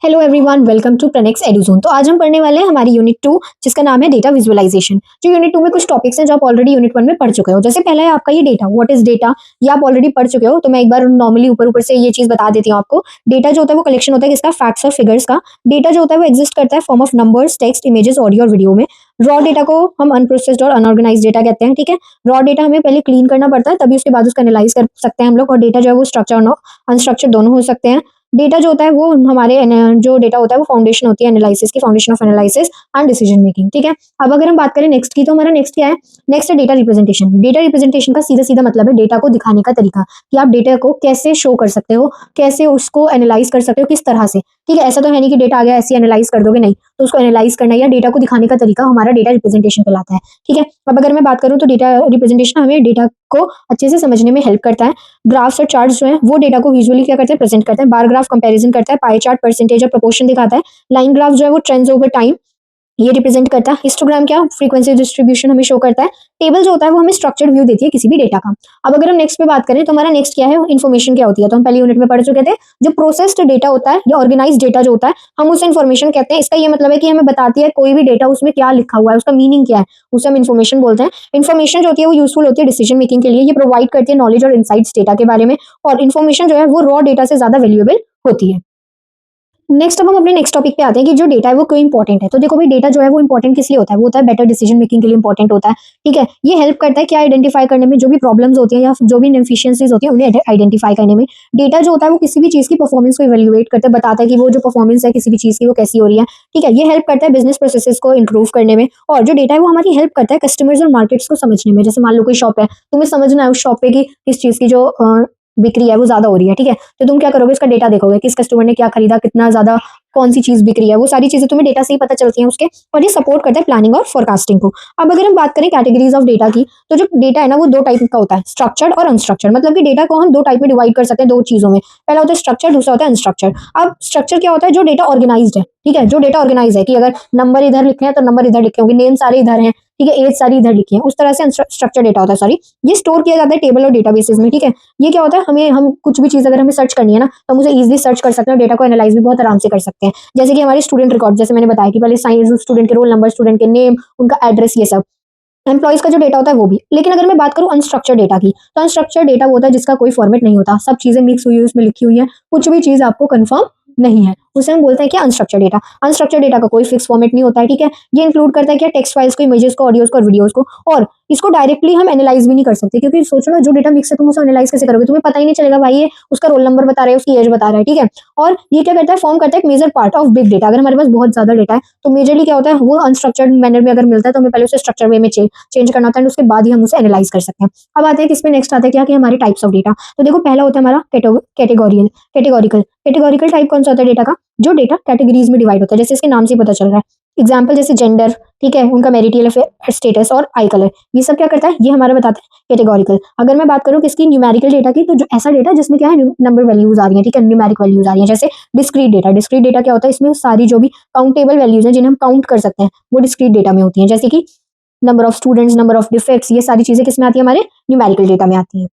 Hello everyone, welcome to प्रेनेक्स एडुजोन। तो आज हम पढ़ने वाले हैं हमारी यूनिट 2 जिसका नाम है डेटा विजुअलाइजेशन। जो यूनिट 2 में कुछ टॉपिक्स हैं जो आप ऑलरेडी यूनिट 1 में पढ़ चुके हो। जैसे पहला है आपका ये डेटा, व्हाट इज डेटा, ये आप ऑलरेडी पढ़ चुके हो। तो मैं एक बार नॉर्मली ऊपर ऊपर से ये चीज बता देती हूँ आपको। डेटा जो होता है वो कलेक्शन होता है किसका, फैक्ट्स और फिगर्स का। डेटा जो होता है वो एग्जिस्ट करता है form of numbers, text, images, audio और वीडियो में। रॉ डेटा को हम अनप्रोसेस्ड और अनऑर्गेनाइज डेटा कहते हैं। ठीक है, रॉ डेटा हमें पहले क्लीन करना पड़ता है, तभी उसके बाद उसका एनालाइज कर सकते हैं हम लोग। और डेटा जो है वो स्ट्रक्चर और अनस्ट्रक्चर दोनों हो सकते हैं। डेटा जो होता है वो हमारे जो डेटा होता है वो फाउंडेशन होती है एनालिसिस की, foundation of analysis and decision making. ठीक है, अब अगर हम बात करें नेक्स्ट की, तो हमारा नेक्स्ट क्या है, नेक्स्ट है डेटा रिप्रेजेंटेशन। डेटा रिप्रेजेंटेशन का सीधा सीधा मतलब है डेटा को दिखाने का तरीका, कि आप डेटा को कैसे शो कर सकते हो, कैसे उसको एनालाइज कर सकते हो, किस तरह से। ठीक है, ऐसा तो है नहीं कि डेटा आ गया ऐसे एनालाइज कर दोगे, नहीं। तो उसको एनालाइज करना या डेटा को दिखाने का तरीका हमारा डेटा रिप्रेजेंटेशन कहलाता है। ठीक है, अब अगर मैं बात करूँ तो डेटा रिप्रेजेंटेशन हमें डेटा को अच्छे से समझने में हेल्प करता है। ग्राफ्स और चार्ट्स जो है वो डेटा को विजुअली क्या करते हैं, प्रेजेंट करते हैं। बार ग्राफ कंपैरिजन करता है, पाई चार्ट परसेंटेज और प्रोपोर्शन दिखाता है। लाइन ग्राफ जो है वो ट्रेंड्स ओवर टाइम ये रिप्रेजेंट करता है। हिस्टोग्राम क्या, फ्रीक्वेंसी डिस्ट्रीब्यूशन हमें शो करता है। टेबल जो होता है वो हमें स्ट्रक्चर्ड व्यू देती है किसी भी डेटा का। अब अगर हम नेक्स्ट पे बात करें तो हमारा नेक्स्ट क्या है, इन्फॉर्मेशन क्या होती है। तो हम पहले यूनिट में पढ़ चुके थे, जो प्रोसेस्ड डेटा होता है या ऑर्गेनाइज डेटा जो होता है हम उसे इन्फॉर्मेशन कहते हैं। इसका ये मतलब है कि हमें बताती है कोई भी डेटा उसमें क्या लिखा हुआ है, उसका मीनिंग क्या है, उसे हम इन्फॉर्मेशन बोलते हैं। इन्फॉर्मेशन जो होती है वो यूजफुल होती है डिसीजन मेकिंग के लिए। ये प्रोवाइड करती है नॉलेज और इनसाइट्स डेटा के बारे में। और इन्फॉर्मेशन जो है वो रॉ डेटा से ज्यादा वैल्यूएबल होती है। नेक्स्ट अब हम अपने नेक्स्ट टॉपिक पे आते हैं कि जो डेटा है वो क्यों इंपॉर्टेंट है। तो देखो भाई, डेटा जो है वो इंपॉर्टेंट किस लिए होता है, वो होता है बेटर डिसीजन मेकिंग के लिए इंपॉर्टेंट होता है। ठीक है, ये हेल्प करता है क्या, आइडेंटिफाई करने में जो भी प्रॉब्लम्स होती हैं या जो भी इनएफिशिएंसीज होती है उन्हें आइडेंटिफाई करने में। डेटा जो होता है वो किसी भी चीज की परफॉर्मेंस को इवेल्युएट करते हैं, बताता है कि वो जो परफॉर्मेंस है किसी भी चीज की वो कैसी हो रही है। ठीक है, ये हेल्प करता है बिजनेस प्रोसेसेस को इंप्रूव करने में। और जो डेटा है वो हमारी हेल्प करता है कस्टमर्स और मार्केट्स को समझने में। जैसे मान लो कोई शॉप है, तुम्हें समझना है उस शॉप पे की किस चीज की जो बिक्री है वो ज्यादा हो रही है। ठीक है, तो तुम क्या करोगे, उसका डेटा देखोगे, किस कस्टमर ने क्या खरीदा, कितना ज्यादा कौन सी चीज बिक रही है, वो सारी चीजें तुम्हें डेटा से ही पता चलती हैं उसके। और ये सपोर्ट करता है प्लानिंग और फोरकास्टिंग को। अब अगर हम बात करें कैटेगरीज ऑफ डेटा की, तो जो डेटा है ना वो दो टाइप का होता है, स्ट्रक्चर्ड और अनस्ट्रक्चर्ड। मतलब कि डेटा को हम दो टाइप में डिवाइड कर सकते हैं, दो चीजों में। पहला होता है स्ट्रक्चर, दूसरा होता है अनस्ट्रक्चर्ड। अब स्ट्रक्चर क्या होता है, जो डेटा ऑर्गेनाइज्ड है। ठीक है, जो डेटा ऑर्गेनाइज है कि अगर नंबर इधर लिखे हैं तो नंबर इधर लिखे होंगे, नेम सारे इधर हैं, ठीक है, एज सारी इधर लिखी है, उस तरह से स्ट्रक्चर डेटा होता है। सॉरी, ये स्टोर किया जाता है टेबल और डेटाबेसेस में। ठीक है, ये क्या होता है, हम कुछ भी चीज अगर हमें सर्च करनी है ना तो हम उसे इजीली सर्च कर सकते हैं और डेटा को एनालाइज भी बहुत आराम से कर सकते हैं। जैसे कि हमारे स्टूडेंट रिकॉर्ड, जैसे मैंने बताया कि पहले साइंस स्टूडेंट के रोल नंबर, स्टूडेंट के नेम, उनका एड्रेस, ये सब एम्प्लॉइज का जो डेटा होता है वो भी। लेकिन अगर मैं बात करूं अनस्ट्रक्चर्ड डेटा की, तो अनस्ट्रक्चर्ड डेटा वो होता है जिसका कोई फॉर्मेट नहीं होता, सब चीजें मिक्स हुई है उसमें लिखी हुई है, कुछ भी चीज आपको कंफर्म नहीं है, उसे हम बोलते हैं कि अनस्ट्रक्चर्ड डेटा। अनस्ट्रक्चर्ड डेटा का कोई फिक्स फॉर्मेट नहीं होता है। ठीक है, ये इंक्लूड करता है क्या, टेक्स्ट फाइल्स को, इमेजेस को, ऑडियोज को और वीडियोज को। और इसको डायरेक्टली हम एनालाइज भी नहीं कर सकते, क्योंकि सोचो ना, जो डेटा मिक्स है तुम उसे एनालाइज कैसे करोगे, तुम्हें पता ही नहीं चलेगा भाई ये उसका रोल नंबर बता रहा है, उसकी एज बता रहा है। ठीक है, और ये क्या करता है, फॉर्म करता है एक major part of big data. अगर हमारे पास बहुत ज्यादा डेटा है तो मेजरली क्या होता है, वो अनस्ट्रक्चर्ड मैनर में अगर मिलता है तो हमें पहले उसे स्ट्रक्चर वे में चेंज करना होता है, उसके बाद ही हम उसे एनालाइज कर सकते हैं। अब आते हैं किसमें, नेक्स्ट आता है क्या, कि हमारे टाइप्स ऑफ डेटा। तो देखो, पहला होता है हमारा कैटेगोरियल कैटेगोरिकल कैटेगोरिकल टाइप कौन सा होता है डेटा का, जो डेटा कैटेगरीज में डिवाइड होता है, जैसे इसके नाम से पता चल रहा है। एग्जाम्पल जैसे जेंडर, ठीक है, उनका मैरिटल स्टेटस और आई कलर, ये सब क्या करता है, ये हमारा बताता है कैटेगोरिकल। अगर मैं बात करूँ किसकी, न्यूमेरिकल डेटा की, तो जो ऐसा डेटा जिसमें क्या है, नंबर वैल्यूज आ रही है। ठीक है, न्यूमेरिक वैल्यूज आ रही है। जैसे डिस्क्रीट डेटा, डिस्क्रीट डेटा क्या होता है, इसमें सारी जो भी काउंटेबल वैल्यूज हैं जिन्हें हम काउंट कर सकते हैं वो डिस्क्रीट डेटा में होती है। जैसे कि number of students, number of defects, ये सारी चीजें किसमें आती है, हमारे न्यूमेरिकल डेटा में आती है।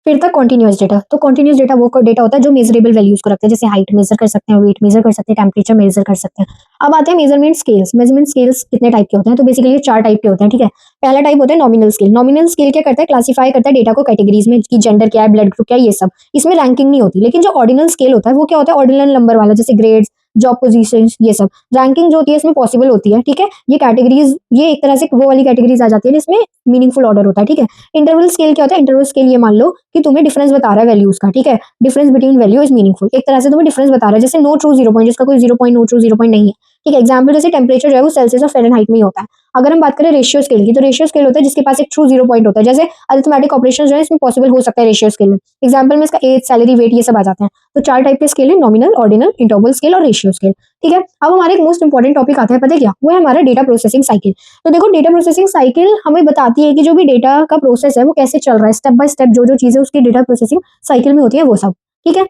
फिर था कॉन्टिन्यूअस डेटा। तो कॉन्टिन्यूअस डेटा वो डेटा होता है जो मेजरेबल वैल्यूज को रखते हैं, जैसे हाइट मेजर कर सकते हैं, वेट मेजर कर सकते हैं, टेम्परेचर मेजर कर सकते हैं। अब आते हैं मेजरमेंट स्केल्स। मेजरमेंट स्केल्स कितने टाइप के होते हैं, तो बेसिकली ये चार टाइप के होते हैं। ठीक है, पहला टाइप होता है नॉमिनल स्केल। नॉमिनल स्केल क्या करता है, क्लासिफाई करता है डेटा को कैटेगरीज में, कि जेंडर क्या है, ब्लड ग्रुप क्या है, ये सब। इसमें रैंकिंग नहीं होती। लेकिन जो ऑर्डिनल स्केल होता है वो क्या होता है, ऑर्डिनल नंबर वाला, जैसे ग्रेड्स, जॉब पोजीशन, ये सब। रैंकिंग जो होती है इसमें पॉसिबल होती है। ठीक है, ये कैटेगरीज, ये एक तरह से वो वाली कैटेगरीज आ जाती है जिसमें मीनिंगफुल ऑर्डर होता है। ठीक है, इंटरवल स्केल क्या होता है, इंटरवल स्केल ये मान लो कि तुम्हें डिफरेंस बता रहा है वैल्यूज का। ठीक है, difference between value is meaningful, एक तरह से तुम्हें डिफरेंस बता रहा है, जैसे नो ट्रू जीरो पॉइंट, जिसका कोई zero point, no true zero point नहीं है। ठीक है, एग्जाम्पल जैसे टेम्परेचर जो है वो सेल्सियस और फ़ारेनहाइट में ही होता है। अगर हम बात करें रेशियो स्केल की, तो रेशियो स्केल होता है जिसके पास एक ट्रू जीरो पॉइंट होता है, जैसे अरिथमेटिक ऑपरेशन जो है इसमें पॉसिबल हो सकता है रेशियो स्केल में। एग्जाम्पल में इसका एज, सैलरी, वेट, ये सब आ जाते हैं। तो चार टाइप के स्केल है, नॉमिनल, ऑर्डिनल, इंटरवल स्केल और रेशियो स्केल। ठीक है, अब हमारा एक मोस्ट इंपॉर्टेंट टॉपिक आता है, पता है क्या, वो है हमारा डेटा प्रोसेसिंग साइकिल। तो देखो, डेटा प्रोसेसिंग साइकिल हमें बताती है कि जो भी डेटा का प्रोसेस है वो कैसे चल रहा है, स्टेप बाय स्टेप जो जो चीजें उसकी डेटा प्रोसेसिंग साइकिल में होती है वो सब। ठीक है,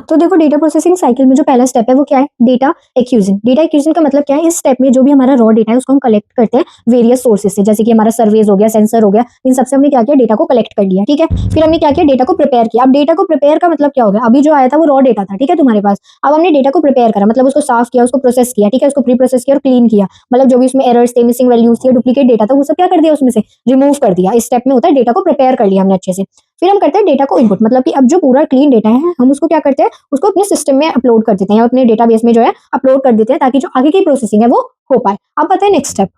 तो देखो डेटा प्रोसेसिंग साइकिल में जो पहला स्टेप है वो क्या है, डेटा एक्यूजन। डेटा एक्यूजन का मतलब क्या है, इस स्टेप में जो भी हमारा रॉ डेटा है उसको हम कलेक्ट करते हैं वेरियस सोर्सेज से, जैसे कि हमारा सर्वेज हो गया, सेंसर हो गया, इन सबसे हमने क्या किया, डेटा को कलेक्ट कर लिया। ठीक है, फिर हमने क्या किया, डेटा को प्रिपेयर किया। अब डेटा को प्रिपेयर का मतलब क्या हो गया, अभी जो आया था वो रॉ डेटा था, ठीक है, तुम्हारे पास। अब हमने डेटा को प्रिपेयर करा, मतलब उसको साफ किया, उसको प्रोसेस किया, ठीक है, उसको प्री प्रोसेस किया और क्लीन किया, मतलब जो भी उसमें एरर्स थे, मिसिंग वैल्यूज थी, डुप्लीकेट डेटा था, वो सब क्या कर दिया, उसमें से रिमूव कर दिया। इस स्टेप में होता है डेटा को प्रिपेयर कर लिया हमने अच्छे से। फिर हम करते हैं डेटा को इनपुट, मतलब कि अब जो पूरा क्लीन डेटा है हम उसको क्या करते हैं, उसको अपने सिस्टम में अपलोड कर देते हैं, या अपने डेटाबेस में जो है अपलोड कर देते हैं, ताकि जो आगे की प्रोसेसिंग है वो हो पाए। अब पता है नेक्स्ट स्टेप।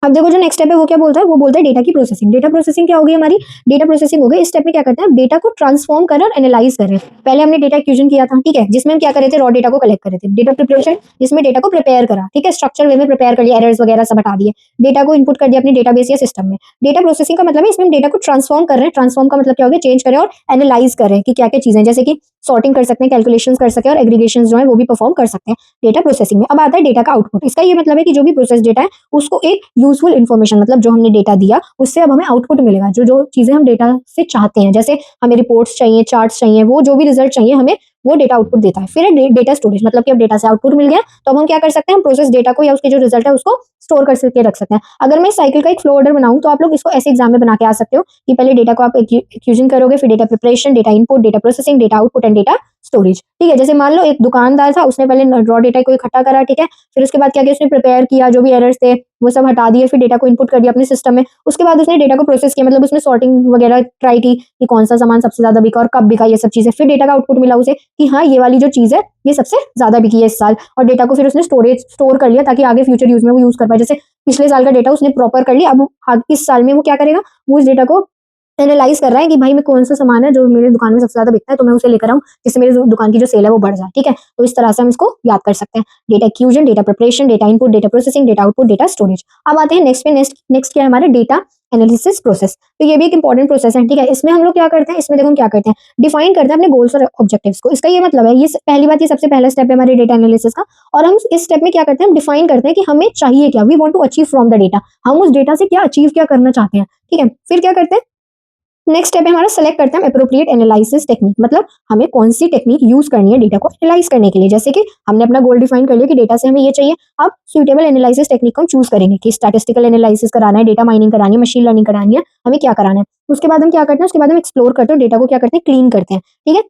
अब देखो जो नेक्स्ट स्टेप है वो क्या बोलता है, वो बोलता है डेटा की प्रोसेसिंग। डेटा प्रोसेसिंग क्या होगी हमारी, डेटा प्रोसेसिंग हो गई। इस स्टेप में क्या करते हैं, डेटा को ट्रांसफॉर्म कर और एनालाइज कर रहे हैं। पहले हमने डेटा एक्यूजन किया था, ठीक है, जिसमें हम क्या कर रहे थे, रॉ डेटा को कलेक्ट कर रहे थे। डेटा प्रिपरेशन, जिसमें डेटा को प्रिपेयर करा, ठीक है, स्ट्रक्चर वे में प्रिपेयर कर लिया, एरर्स वगैरह सब हटा दिए, डेटा को इनपुट कर दिया अपने डेटाबेस या सिस्टम में। डेटा प्रोसेसिंग का मतलब है इसमें हम डेटा को ट्रांसफॉर्म कर रहे हैं। ट्रांसफॉर्म का मतलब क्या हो गया, चेंज करें और एनालाइज कर रहे हैं कि क्या क्या चीजें, जैसे कि सॉर्टिंग कर सकते हैं, कैलकुलेशंस कर सकते हैं और एग्रीगेशंस जो है वो भी परफॉर्म कर सकते हैं डेटा प्रोसेसिंग में। अब आता है डेटा का आउटपुट। इसका ये मतलब है कि जो भी प्रोसेस डेटा है उसको एक यूजफुल इन्फॉर्मेशन, मतलब जो हमने डेटा दिया उससे अब हमें आउटपुट मिलेगा, जो जो चीजें हम डेटा से चाहते हैं, जैसे हमें रिपोर्ट्स चाहिए, चार्ट्स चाहिए, वो जो भी रिजल्ट चाहिए हमें वो डेटा आउटपुट देता है। फिर है डेटा स्टोरेज, मतलब कि अब डेटा से आउटपुट मिल गया तो अब हम क्या कर सकते हैं, हम प्रोसेस डेटा को या उसके जो रिजल्ट है उसको स्टोर कर करके रख सकते हैं। अगर मैं इस साइकिल का एक फ्लो ऑर्डर बनाऊं तो आप लोग इसको ऐसे एग्जाम में बना के आ सकते हो कि पहले डेटा को आप एक्यूजन करोगे, फिर data preparation, data input, data processing, data output and data storage. ठीक है, जैसे मान लो एक दुकानदार था, उसने पहले रॉ डेटा को इकट्ठा करा, ठीक है, फिर उसके बाद क्या किया, उसने प्रिपेयर किया, जो भी एरर्स थे वो सब हटा दिए, फिर डेटा को इनपुट कर दिया अपने सिस्टम में। उसके बाद उसने डेटा को प्रोसेस किया, मतलब उसने सॉर्टिंग वगैरह ट्राई की कि कौन सा सामान सबसे ज्यादा बिका और कब बिका, ये सब चीजें। फिर डेटा का आउटपुट मिला उसे कि हाँ ये वाली जो चीज है ये सबसे ज्यादा बिकी है इस साल, और डेटा को फिर उसने स्टोर कर लिया ताकि आगे फ्यूचर यूज में वो यूज कर पाए। जैसे पिछले साल का डेटा उसने प्रॉपर कर लिया, अब इस साल में वो क्या करेगा, वो इस डेटा को एनालाइज कर रहा है कि भाई मैं कौन सा सामान है जो मेरे दुकान में सबसे ज्यादा बिकता है, तो मैं उसे लेकर आऊं जिससे मेरी दुकान की जो सेल है वो बढ़ जाए। ठीक है, तो इस तरह से हम इसको याद कर सकते हैं, data acquisition, data preparation, data input, data processing, data output, data storage. अब आते हैं नेक्स्ट पे। नेक्स्ट क्या है हमारा, डेटा एनालिसिस प्रोसेस। तो ये भी एक इंपॉर्टेंट प्रोसेस है। ठीक है, इसमें हम लोग क्या करते हैं, इसमें देखो हम क्या करते हैं, डिफाइन करते हैं अपने गोल्स और ऑब्जेक्टिव्स को। इसका ये मतलब है, ये पहली बात, ये सबसे पहला स्टेप है हमारे डेटा एनालिसिस का। और हम इस स्टेप में क्या करते हैं, हम डिफाइन करते हैं कि हमें चाहिए क्या, we want to achieve from the data, हम उस डेटा से क्या अचीव क्या करना चाहते हैं। ठीक है, फिर क्या करते हैं, नेक्स्ट स्टेप है हमारा, सेलेक्ट करते हैं अप्रोप्रिएट एनालिसिस टेक्निक, मतलब हमें कौन सी टेक्निक यूज करनी है डेटा को एनालाइज करने के लिए। जैसे कि हमने अपना गोल डिफाइन कर लिया कि डेटा से हमें ये चाहिए, अब सुइटेबल एनालिसिस टेक्निक को हम चूज करेंगे कि स्टैटिस्टिकल एनालिसिस कराना है, डेटा माइनिंग करानी है, मशीन लर्निंग करानी है, हमें क्या कराना है। उसके बाद हम क्या करते हैं, उसके बाद हम एक्सप्लोर करते हैं, डेटा को क्या करते हैं, क्लीन करते हैं। ठीक है,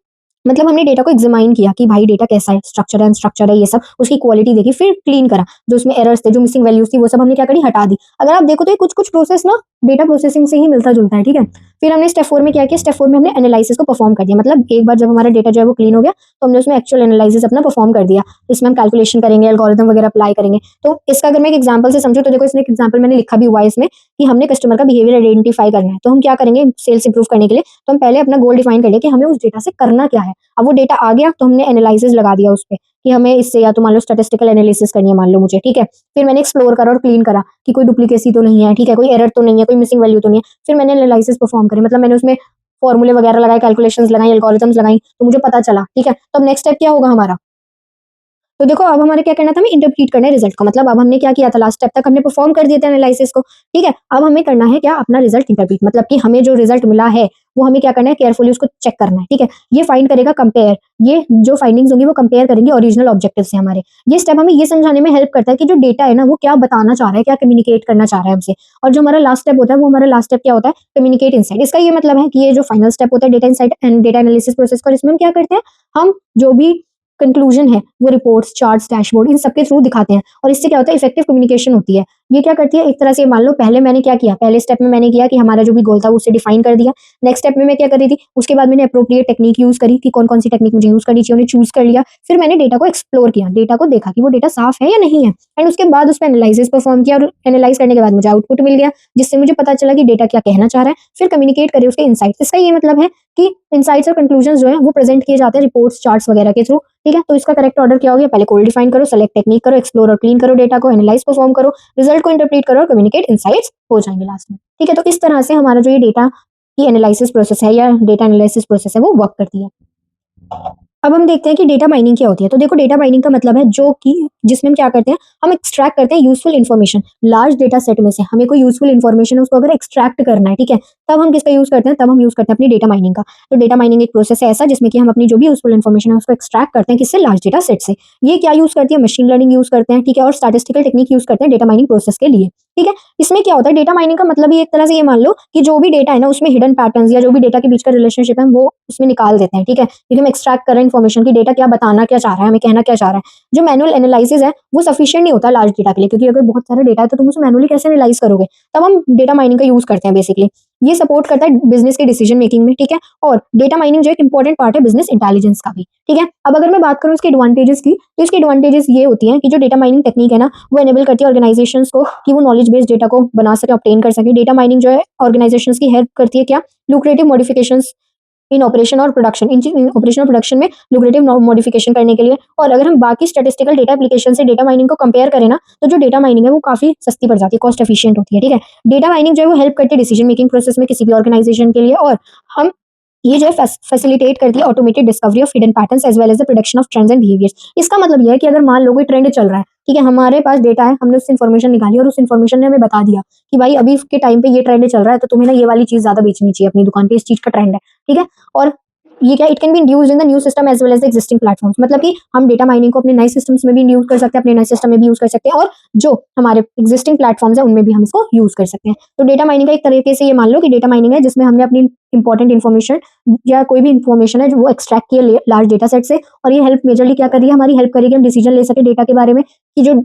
मतलब हमने डेटा को एग्जामाइन किया कि भाई डेटा कैसा है, स्ट्रक्चर है, अनस्ट्रक्चर है, ये सब उसकी क्वालिटी देखी, फिर क्लीन करा, जो उसमें एरर्स थे, जो मिसिंग वैल्यूज थी वो सब हमने क्या करी, हटा दी। अगर आप देखो तो ये कुछ कुछ प्रोसेस ना डेटा प्रोसेसिंग से ही मिलता जुलता है। ठीक है, फिर हमने स्टेप 4 में क्या किया, स्टेप 4 में हमने एनालिसिस को परफॉर्म कर दिया, मतलब एक बार जब हमारा डेटा जो है वो क्लीन हो गया तो हमने उसमें एक्चुअल एनालिसिस अपना परफॉर्म कर दिया। इसमें हम कैलकुलेशन करेंगे, एल्गोरिथम वगैरह अप्लाई करेंगे। तो इसका अगर मैं एक एग्जाम्पल से समझूं तो देखो, इसमें एक एग्जाम्पल मैंने लिखा भी हुआ है इसमें कि हमने कस्टमर का बिहेवियर आइडेंटिफाई करना है, तो हम क्या करेंगे सेल्स इंप्रूव करने के लिए, तो हम पहले अपना गोल डिफाइन कर लिया कि हमें उस डेटा से करना क्या है। अब वो डेटा आ गया तो हमने एनालिसिस लगा दिया उस पे कि हमें इससे, या तो मान लो स्टैटिस्टिकल एनालिसिस करनी है मान लो मुझे, ठीक है, फिर मैंने एक्सप्लोर करा और क्लीन करा कि कोई डुप्लीकेसी तो नहीं है, ठीक है, कोई एरर तो नहीं है, कोई मिसिंग वैल्यू तो नहीं है। फिर मैंने एनालिसिस परफॉर्म करी, मतलब मैंने उसमें फॉर्मूले वगैरह लगाए, कैलकुलेशंस लगाई, एल्गोरिथम्स लगाई, तो मुझे पता चला। ठीक है, तो अब नेक्स्ट स्टेप क्या होगा हमारा, तो देखो अब हमारे क्या करना था, हमें इंटरप्रीट करना है रिजल्ट को, मतलब अब हमने क्या किया था, लास्ट स्टेप तक हमने परफॉर्म कर दिया था एनालिसिस को। ठीक है, अब हमें करना है क्या, अपना रिजल्ट इंटरप्रीट, मतलब कि हमें जो रिजल्ट मिला है वो हमें क्या करना है, केयरफुली उसको चेक करना है। ठीक है, ये फाइंड करेगा कंपेयर, ये जो फाइंडिंग्स होंगी वो कंपेयर करेंगे ओरिजिनल ऑब्जेक्टिव से हमारे। ये स्टेप हमें ये समझाने में हेल्प करता है कि जो डेटा है ना वो क्या बताना चाह रहा है, क्या कम्युनिकेट करना चाह रहा है हमसे। और जो हमारा लास्ट स्टेप होता है, वो हमारा लास्ट स्टेप क्या होता है, कम्युनिकेट इनसाइट। इसका ये मतलब है कि ये जो फाइनल स्टेप होता है data insight and data analysis process का, इसमें हम क्या करते हैं, हम जो भी कंक्लूजन है वो रिपोर्ट्स, चार्ट्स, डैशबोर्ड इन सबके थ्रू दिखाते हैं, और इससे क्या होता है, इफेक्टिव कम्युनिकेशन होती है। ये क्या करती है, एक तरह से मान लो पहले मैंने क्या किया, पहले स्टेप में मैंने किया कि हमारा जो भी गोल था उसे डिफाइन कर दिया। नेक्स्ट स्टेप में मैं क्या कर रही थी, उसके बाद मैंने अप्रोप्रिएट टेक्निक यूज करी कि कौन कौन सी टेक्निक मुझे यूज करनी चाहिए, उन्हें चूज कर लिया। फिर मैंने डेटा को एक्सप्लोर किया, डेटा को देखा कि वो डेटा साफ है या नहीं है, एंड उसके बाद उस पर एनालिसिस परफॉर्म किया, और एनालाइज करने के बाद मुझे आउटपुट मिल गया, जिससे मुझे पता चला कि डेटा क्या कहना चाह रहा है। फिर कम्युनिकेट करे उसके इनसाइट्स। इसका ये मतलब है कि इनसाइट्स और कंक्लूजन जो है वो प्रेजेंट किए जाते हैं रिपोर्ट्स, चार्ट्स वगैरह के थ्रू। ठीक है, तो इसका करेक्ट ऑर्डर क्या हो गया, पहले गोल डिफाइन करो, सेलेक्ट टेक्निक करो, एक्सप्लोर और क्लीन करो डेटा को, एनालाइज परफॉर्म करो, रिजल्ट को इंटरप्रीट करो और कम्युनिकेट इनसाइट्स हो जाएंगे लास्ट में। ठीक है, तो इस तरह से हमारा जो ये डेटा की एनालिसिस प्रोसेस है या डेटा एनालिसिस प्रोसेस है वो वर्क करती है। अब हम देखते हैं कि डेटा माइनिंग क्या होती है। तो देखो डेटा माइनिंग का मतलब है जो कि जिसमें हम क्या करते हैं, हम एक्सट्रैक्ट करते हैं useful information large data set में से। हमें कोई यूज़फुल इन्फॉर्मेशन है उसको अगर एक्सट्रैक्ट करना है, ठीक है? तब हम किसका यूज़ करते हैं? तब हम यूज़ करते हैं अपनी डेटा माइनिंग का। तो डेटा माइनिंग एक प्रोसेस है ऐसा जिसमें कि हम अपनी जो भी यूज़फुल इन्फॉर्मेशन है उसको एक्सट्रैक्ट करते हैं किससे? लार्ज डेटा सेट से। ये क्या यूज़ करती है? मशीन लर्निंग यूज़ करते हैं, ठीक है? और स्टैटिस्टिकल टेक्निक यूज़ करते हैं डेटा माइनिंग प्रोसेस के लिए, ठीक है? इसमें क्या होता है डेटा माइनिंग का मतलब ही एक तरह से ये मान लो कि जो भी डेटा है ना उसमें हिडन पैटर्न्स या जो भी डेटा के बीच का रिलेशनशिप है वो उसमें निकाल देते हैं, ठीक है? क्योंकि हम एक्सट्रैक्ट कर रहे हैं इन्फॉर्मेशन की डेटा क्या बताना क्या चाह रहा है, हमें कहना क्या चाह रहा है। जो मैनुअल एनालिसिस है वो सफिशिएंट नहीं होता लार्ज डेटा के लिए, क्योंकि अगर बहुत सारा डेटा है तो तुम उसे मैनुअली कैसे एनालाइज करोगे? तब हम डेटा माइनिंग का यूज़ करते हैं बेसिकली। ये सपोर्ट करता है बिज़नेस के डिसीजन मेकिंग में, ठीक है? और डेटा माइनिंग जो एक इंपॉर्टेंट पार्ट है बिज़नेस इंटेलिजेंस का भी, ठीक है? अब अगर मैं बात करूँ इसके एडवांटेजेस की, तो इसके एडवांटेजेस ये होती हैं कि जो डेटा माइनिंग टेक्निक है ना, वो एनेबल करती है ऑर्गेनाइजेशंस को कि वो नॉलेज बेस्ड डेटा को बना सके, ऑब्टेन कर सके। डेटा माइनिंग जो है ऑर्गेनाइजेशंस की हेल्प करती है क्या? लुक्रेटिव मॉडिफिकेशंस इन ऑपरेशन और प्रोडक्शन, इन ऑपरेशन और प्रोडक्शन में लुक्रेटिव मॉडिफिकेशन करने के लिए। और अगर हम बाकी स्टैटिस्टिकल डेटा एप्लीकेशन से डेटा माइनिंग को कंपेयर करें ना, तो जो डेटा माइनिंग है वो काफी सस्ती पड़ जाती है, कॉस्ट एफिशिएंट होती है, ठीक है? डेटा माइनिंग जो है वो हेल्प करती है डिसीजन मेकिंग प्रोसेस में किसी भी ऑर्गेनाइजेशन के लिए। और हम ये जो है फैसिलिटेट करती है automated discovery of hidden patterns as well as the production of trends and behaviours. इसका मतलब ये है कि अगर मान लो कोई ट्रेंड चल रहा है, ठीक है, हमारे पास डेटा है, हमने उससे इन्फॉर्मेशन निकाली और उस इन्फॉर्मेशन ने हमें बता दिया कि भाई अभी के टाइम पे ये ट्रेंड चल रहा है तो तुम्हें ना ये वाली चीज ज्यादा बेचनी चाहिए अपनी दुकान पे, इस चीज का ट्रेंड है, ठीक है? और ये क्या, it can be induced in the new system as well as the existing platforms. मतलब कि हम डेटा माइनिंग को अपने नए सिस्टम्स में भी यूज कर सकते हैं, अपने नए सिस्टम में भी यूज कर सकते हैं, और जो हमारे एक्जिस्टिंग प्लेटफॉर्म्स है उनमें भी हम इसको यूज कर सकते हैं। तो डेटा माइनिंग का एक तरीके से ये मान लो कि डेटा माइनिंग है जिसमें हमने अपनी इंपॉर्टेंट इन्फॉर्मेशन या कोई भी इन्फॉर्मेशन है जो वो एक्सट्रैक्ट किया लार्ज डेटा सेट से। और ये हेल्प मेजरली क्या कर रही है, हमारी हेल्प करेगी हम डिसीजन ले सके डेटा के बारे में, कि जो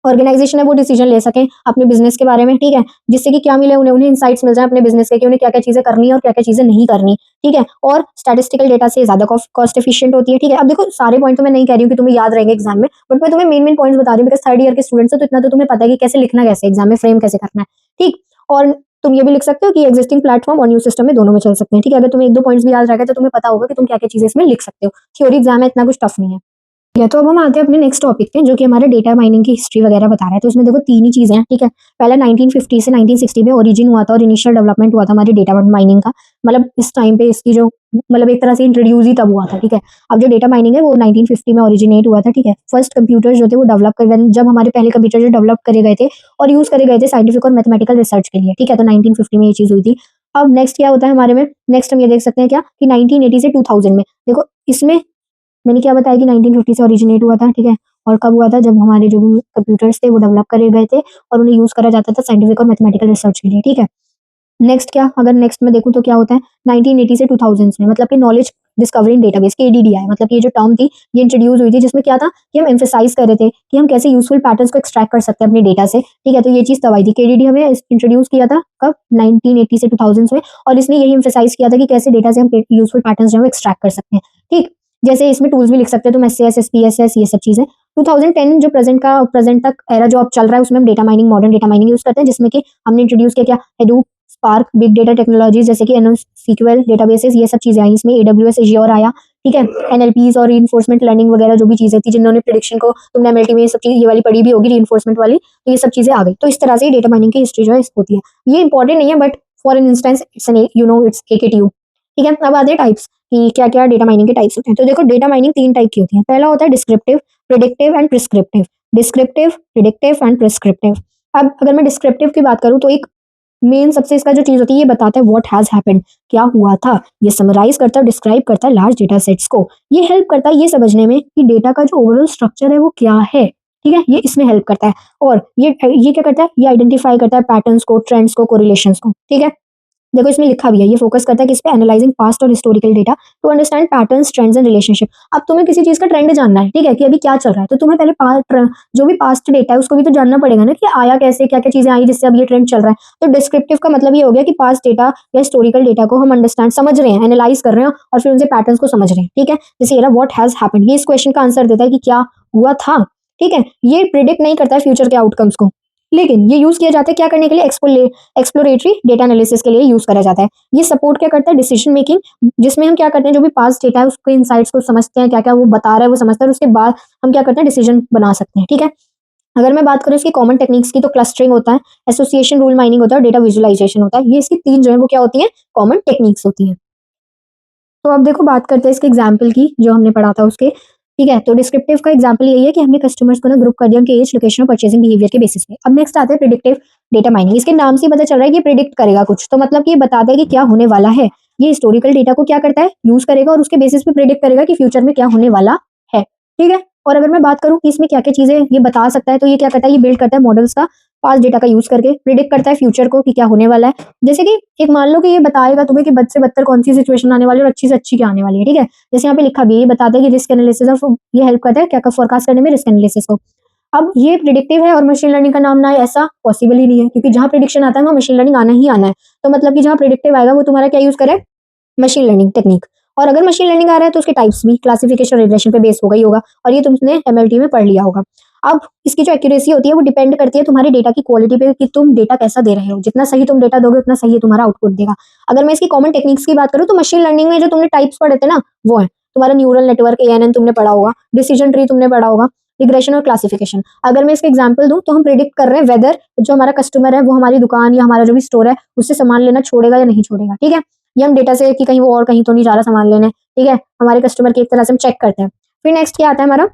ऑर्गेनाइजेशन है वो डिसीजन ले सकें अपने बिजनेस के बारे में, ठीक है? जिससे कि क्या मिले, उन्हें उन्हें इनसाइट्स मिल जाए अपने बिजनेस के कि उन्हें क्या-क्या चीज़ें करनी है और क्या-क्या चीज़ें नहीं करनी, ठीक है? और स्टैटिस्टिकल डेटा से ज़्यादा कॉस्ट एफिशिएंट होती है, ठीक है? अब देखो सारे पॉइंट तो मैं नहीं कह रही हूँ कि तुम्हें याद रहेंगे एग्जाम में, बट मैं तुम्हें मेन-मेन पॉइंट्स बता रही हूँ बिकॉज़ थर्ड ईयर के स्टूडेंट्स हो तो इतना तो तुम्हें पता है कि कैसे लिखना कैसे एग्जाम में फ्रेम कैसे करना है, ठीक? और तुम ये भी लिख सकते हो कि एक्जिस्टिंग प्लेटफॉर्म और न्यू सिस्टम में दोनों में चल सकते हैं, ठीक है? अगर तुम्हें 1-2 पॉइंट्स भी याद रहेगा तो तुम्हें पता होगा कि तुम क्या-क्या चीज़ें इसमें लिख सकते हो। थ्योरी एग्जाम है, इतना कुछ टफ नहीं है। या तो अब हम आते हैं अपने नेक्स्ट टॉपिक पे जो कि हमारा डेटा माइनिंग की हिस्ट्री वगैरह बता रहा है। तो इसमें देखो 3 ही चीज़ें हैं, ठीक है? पहला 1950 से 1960 में ओरिजिन हुआ था और इनिशियल डेवलपमेंट हुआ था हमारी डेटा माइनिंग का। मतलब इस टाइम पे इसकी जो मतलब एक तरह से इंट्रोड्यूस ही तब हुआ था, ठीक है? अब जो डेटा माइनिंग है वो 1950 में ओरिजिनेट हुआ था, ठीक है? फर्स्ट कंप्यूटर्स जो थे वो डेवलप कर जब हमारे पहले कंप्यूटर जो डेवलप करे गए थे और यूज़ करे गए थे साइंटिफिक और मैथमेटिकल रिसर्च के लिए, ठीक है? तो 1950 में ये चीज़ हुई थी। अब नेक्स्ट क्या होता है हमारे में, नेक्स्ट हम ये देख सकते हैं क्या कि 1980 से 2000 में देखो इसमें मैंने क्या बताया कि 1950 से ओरिजिनेट हुआ था, ठीक है? और कब हुआ था? जब हमारे जो भी कंप्यूटर्स थे वो डेवलप करे गए थे और उन्हें यूज़ करा जाता था साइंटिफिक और मैथमेटिकल रिसर्च के लिए, ठीक है? नेक्स्ट क्या, अगर नेक्स्ट में देखूँ तो क्या होता है 1980 से 2000s में, मतलब कि नॉलेज डिस्कवरी इन डेटाबेस केडीडीआई, मतलब कि ये जो टर्म थी ये इंट्रोड्यूस हुई थी जिसमें क्या था कि हम एम्फेसाइज कर रहे थे कि हम कैसे यूजफुल पैटर्न्स को एक्सट्रैक्ट कर सकते हैं अपने डेटा से, ठीक है? तो ये चीज़ तब आई थी। केडीडी हमें इंट्रोड्यूस किया था कब? 1980 से 2000s में। और इसने यही एम्फेसाइज किया था कि कैसे डेटा से हम यूजफुल पैटर्न्स जो है एक्सट्रैक्ट कर सकते हैं, ठीक? जैसे इसमें टूल्स भी लिख सकते हैं तुम, एसएएस, एसपीएसएस, ये सब चीज़ें। 2010 जो प्रेजेंट तक एरा जो अब चल रहा है उसमें हम data mining, modern data mining use करते हैं जिसमें कि हमने इंट्रोड्यूस किया क्या, हेडूप, स्पार्क, बिग डेटा टेक्नोलॉजीज जैसे कि एनोस्क्यूएल डेटाबेसेस, ये सब चीज़ें आई इसमें। एडब्ल्यूएस, एज़्योर आया, ठीक है? एनएलपीज और रीइंफोर्समेंट लर्निंग वगैरह जो भी चीज़ें थी जिन्होंने प्रेडिक्शन को, तुमने एमएलटी में ये सब चीज़ ये वाली पढ़ी भी होगी रीइंफोर्समेंट वाली, तो ये सब चीज़ें आ गई। तो इस तरह से डेटा माइनिंग की हिस्ट्री जो है होती है। ये इंपॉर्टेंट नहीं है but for an instance it's an you know it's AKTU, ठीक है? अब आते हैं टाइप्स कि क्या-क्या डेटा माइनिंग के टाइप्स होते हैं। तो देखो डेटा माइनिंग 3 टाइप की होती है। पहला होता है descriptive, predictive and prescriptive. Descriptive, predictive and prescriptive. अब अगर मैं डिस्क्रिप्टिव की बात करूँ तो एक मेन सबसे इसका जो चीज़ होती है ये बताता है व्हाट हैज़ हैपेंड, क्या हुआ था। ये समराइज़ करता है, डिस्क्राइब करता है लार्ज डेटा सेट्स को। ये हेल्प करता है ये समझने में कि डेटा का जो ओवरऑल स्ट्रक्चर है वो क्या है, ठीक है? ये इसमें हेल्प करता है। और ये क्या करता है, ये आइडेंटिफाई करता है पैटर्न्स को, ट्रेंड्स को, कोरिलेशंस को, ठीक है? देखो इसमें लिखा भी है, ये फोकस करता है किस पे, एनालाइजिंग पास्ट और historical data to understand patterns, trends and relationship. अब तुम्हें किसी चीज का ट्रेंड जानना है, ठीक है, कि अभी क्या चल रहा है, तो तुम्हें पहले जो भी पास्ट डेटा है उसको भी तो जानना पड़ेगा ना कि आया कैसे, क्या क्या चीजें आई जिससे अब ये ट्रेंड चल रहा है। तो डिस्क्रिप्टिव का मतलब ये हो गया कि पास्ट डेटा या हिस्टोरिकल डेटा को हम अंडरस्टैंड समझ रहे हैं, एनालाइज कर रहे हैं और फिर उनसे पैटर्न्स को समझ रहे हैं, ठीक है? जैसे ये रहा व्हाट हैज हैपेंड, ये इस क्वेश्चन का आंसर देता है कि क्या हुआ था, ठीक है? ये प्रिडिक्ट नहीं करता है फ्यूचर के आउटकम्स को, लेकिन ये यूज किया जाता है क्या करने के लिए, एक्सप्लोरेटरी डेटा एनालिसिस के लिए यूज करा जाता है। ये सपोर्ट क्या करता है, डिसीजन मेकिंग, जिसमें हम क्या करते हैं जो भी पास्ट डेटा है उसके इनसाइट्स को समझते हैं, क्या क्या वो बता रहा है वो समझते हैं और उसके बाद हम क्या करते हैं डिसीजन बना सकते हैं, ठीक है? अगर मैं बात करूँ इसकी कॉमन टेक्निक्स की तो क्लस्टरिंग होता है, एसोसिएशन रूल माइनिंग होता है और डेटा विजुअलाइजेशन होता है। ये इसकी 3 जो है वो क्या होती है, कॉमन टेक्निक्स होती हैं। तो अब देखो बात करते हैं इसके एग्जाम्पल की जो हमने पढ़ा था उसके। ठीक है, तो डिस्क्रिप्टिव का एग्जाम्पल यही है कि हमने कस्टमर्स को ना ग्रुप कर दिया उनके एज, लोकेशन और परचेसिंग बिहेवियर के बेसिस पे। अब नेक्स्ट आते हैं प्रिडिक्टिव डेटा माइनिंग। इसके नाम से ही पता चल रहा है कि प्रिडिक्ट करेगा कुछ, तो मतलब कि ये बताता है कि क्या होने वाला है। ये हिस्टोरिकल डेटा को क्या करता है, यूज करेगा और उसके बेसिस पे प्रिडिक्ट करेगा कि फ्यूचर में क्या होने वाला है। ठीक है, और अगर मैं बात करूं कि इसमें क्या क्या चीजें ये बता सकता है, तो ये क्या करता है, ये बिल्ड करता है मॉडल्स का पास्ट डेटा का यूज करके, प्रिडिक्ट करता है फ्यूचर को कि क्या होने वाला है। जैसे कि एक मान लो कि ये बताएगा तुम्हें कि बद से बदतर कौन सी सिचुएशन आने वाली है और अच्छी से अच्छी क्या आने वाली है। ठीक है, जैसे यहाँ पे लिखा भी है, ये बताता है कि रिस्क एनालिसिस ऑफ, ये हेल्प करता है क्या फोरकास्ट करने में, रिस्क एनालिसिस को। अब ये प्रिडिक्टिव है और मशीन लर्निंग का नाम ना है, ऐसा पॉसिबल ही नहीं है, क्योंकि जहां प्रिडिक्शन आता है वहां मशीन लर्निंग आना ही आना है। तो मतलब कि जहां प्रिडिक्टिव आएगा वो तुम्हारा क्या यूज करे, मशीन लर्निंग टेक्निक। और अगर मशीन लर्निंग आ रहा है तो उसके टाइप्स भी क्लासिफिकेशन रिग्रेशन पे बेस होगा ही होगा, और ये तुमने एमएलटी में पढ़ लिया होगा। अब इसकी जो एक्यूरेसी होती है वो डिपेंड करती है तुम्हारे डेटा की क्वालिटी पे कि तुम डेटा कैसा दे रहे हो। जितना सही तुम डेटा दोगे उतना सही तुम्हारा आउटपुट देगा। अगर मैं इसकी कॉमन टेक्निक्स की बात करूँ तो मशीन लर्निंग में जो तुमने टाइप्स पढ़े थे ना, वो है तुम्हारा न्यूरल नेटवर्क, एएनएन तुमने पढ़ा होगा, डिसीजन ट्री तुमने पढ़ा होगा, रिग्रेशन और क्लासिफिकेशन। अगर मैं इसके एग्जाम्पल दूं तो हम प्रिडिक्ट कर रहे हैं वेदर जो हमारा कस्टमर है वो हमारी दुकान या हमारा जो भी स्टोर है उससे सामान लेना छोड़ेगा या नहीं छोड़ेगा। ठीक है, ये हम डेटा से कि कहीं वो और कहीं तो नहीं जा रहा सामान लेने। ठीक है, हमारे कस्टमर की एक तरह से हम चेक करते हैं। फिर नेक्स्ट क्या आता है हमारा,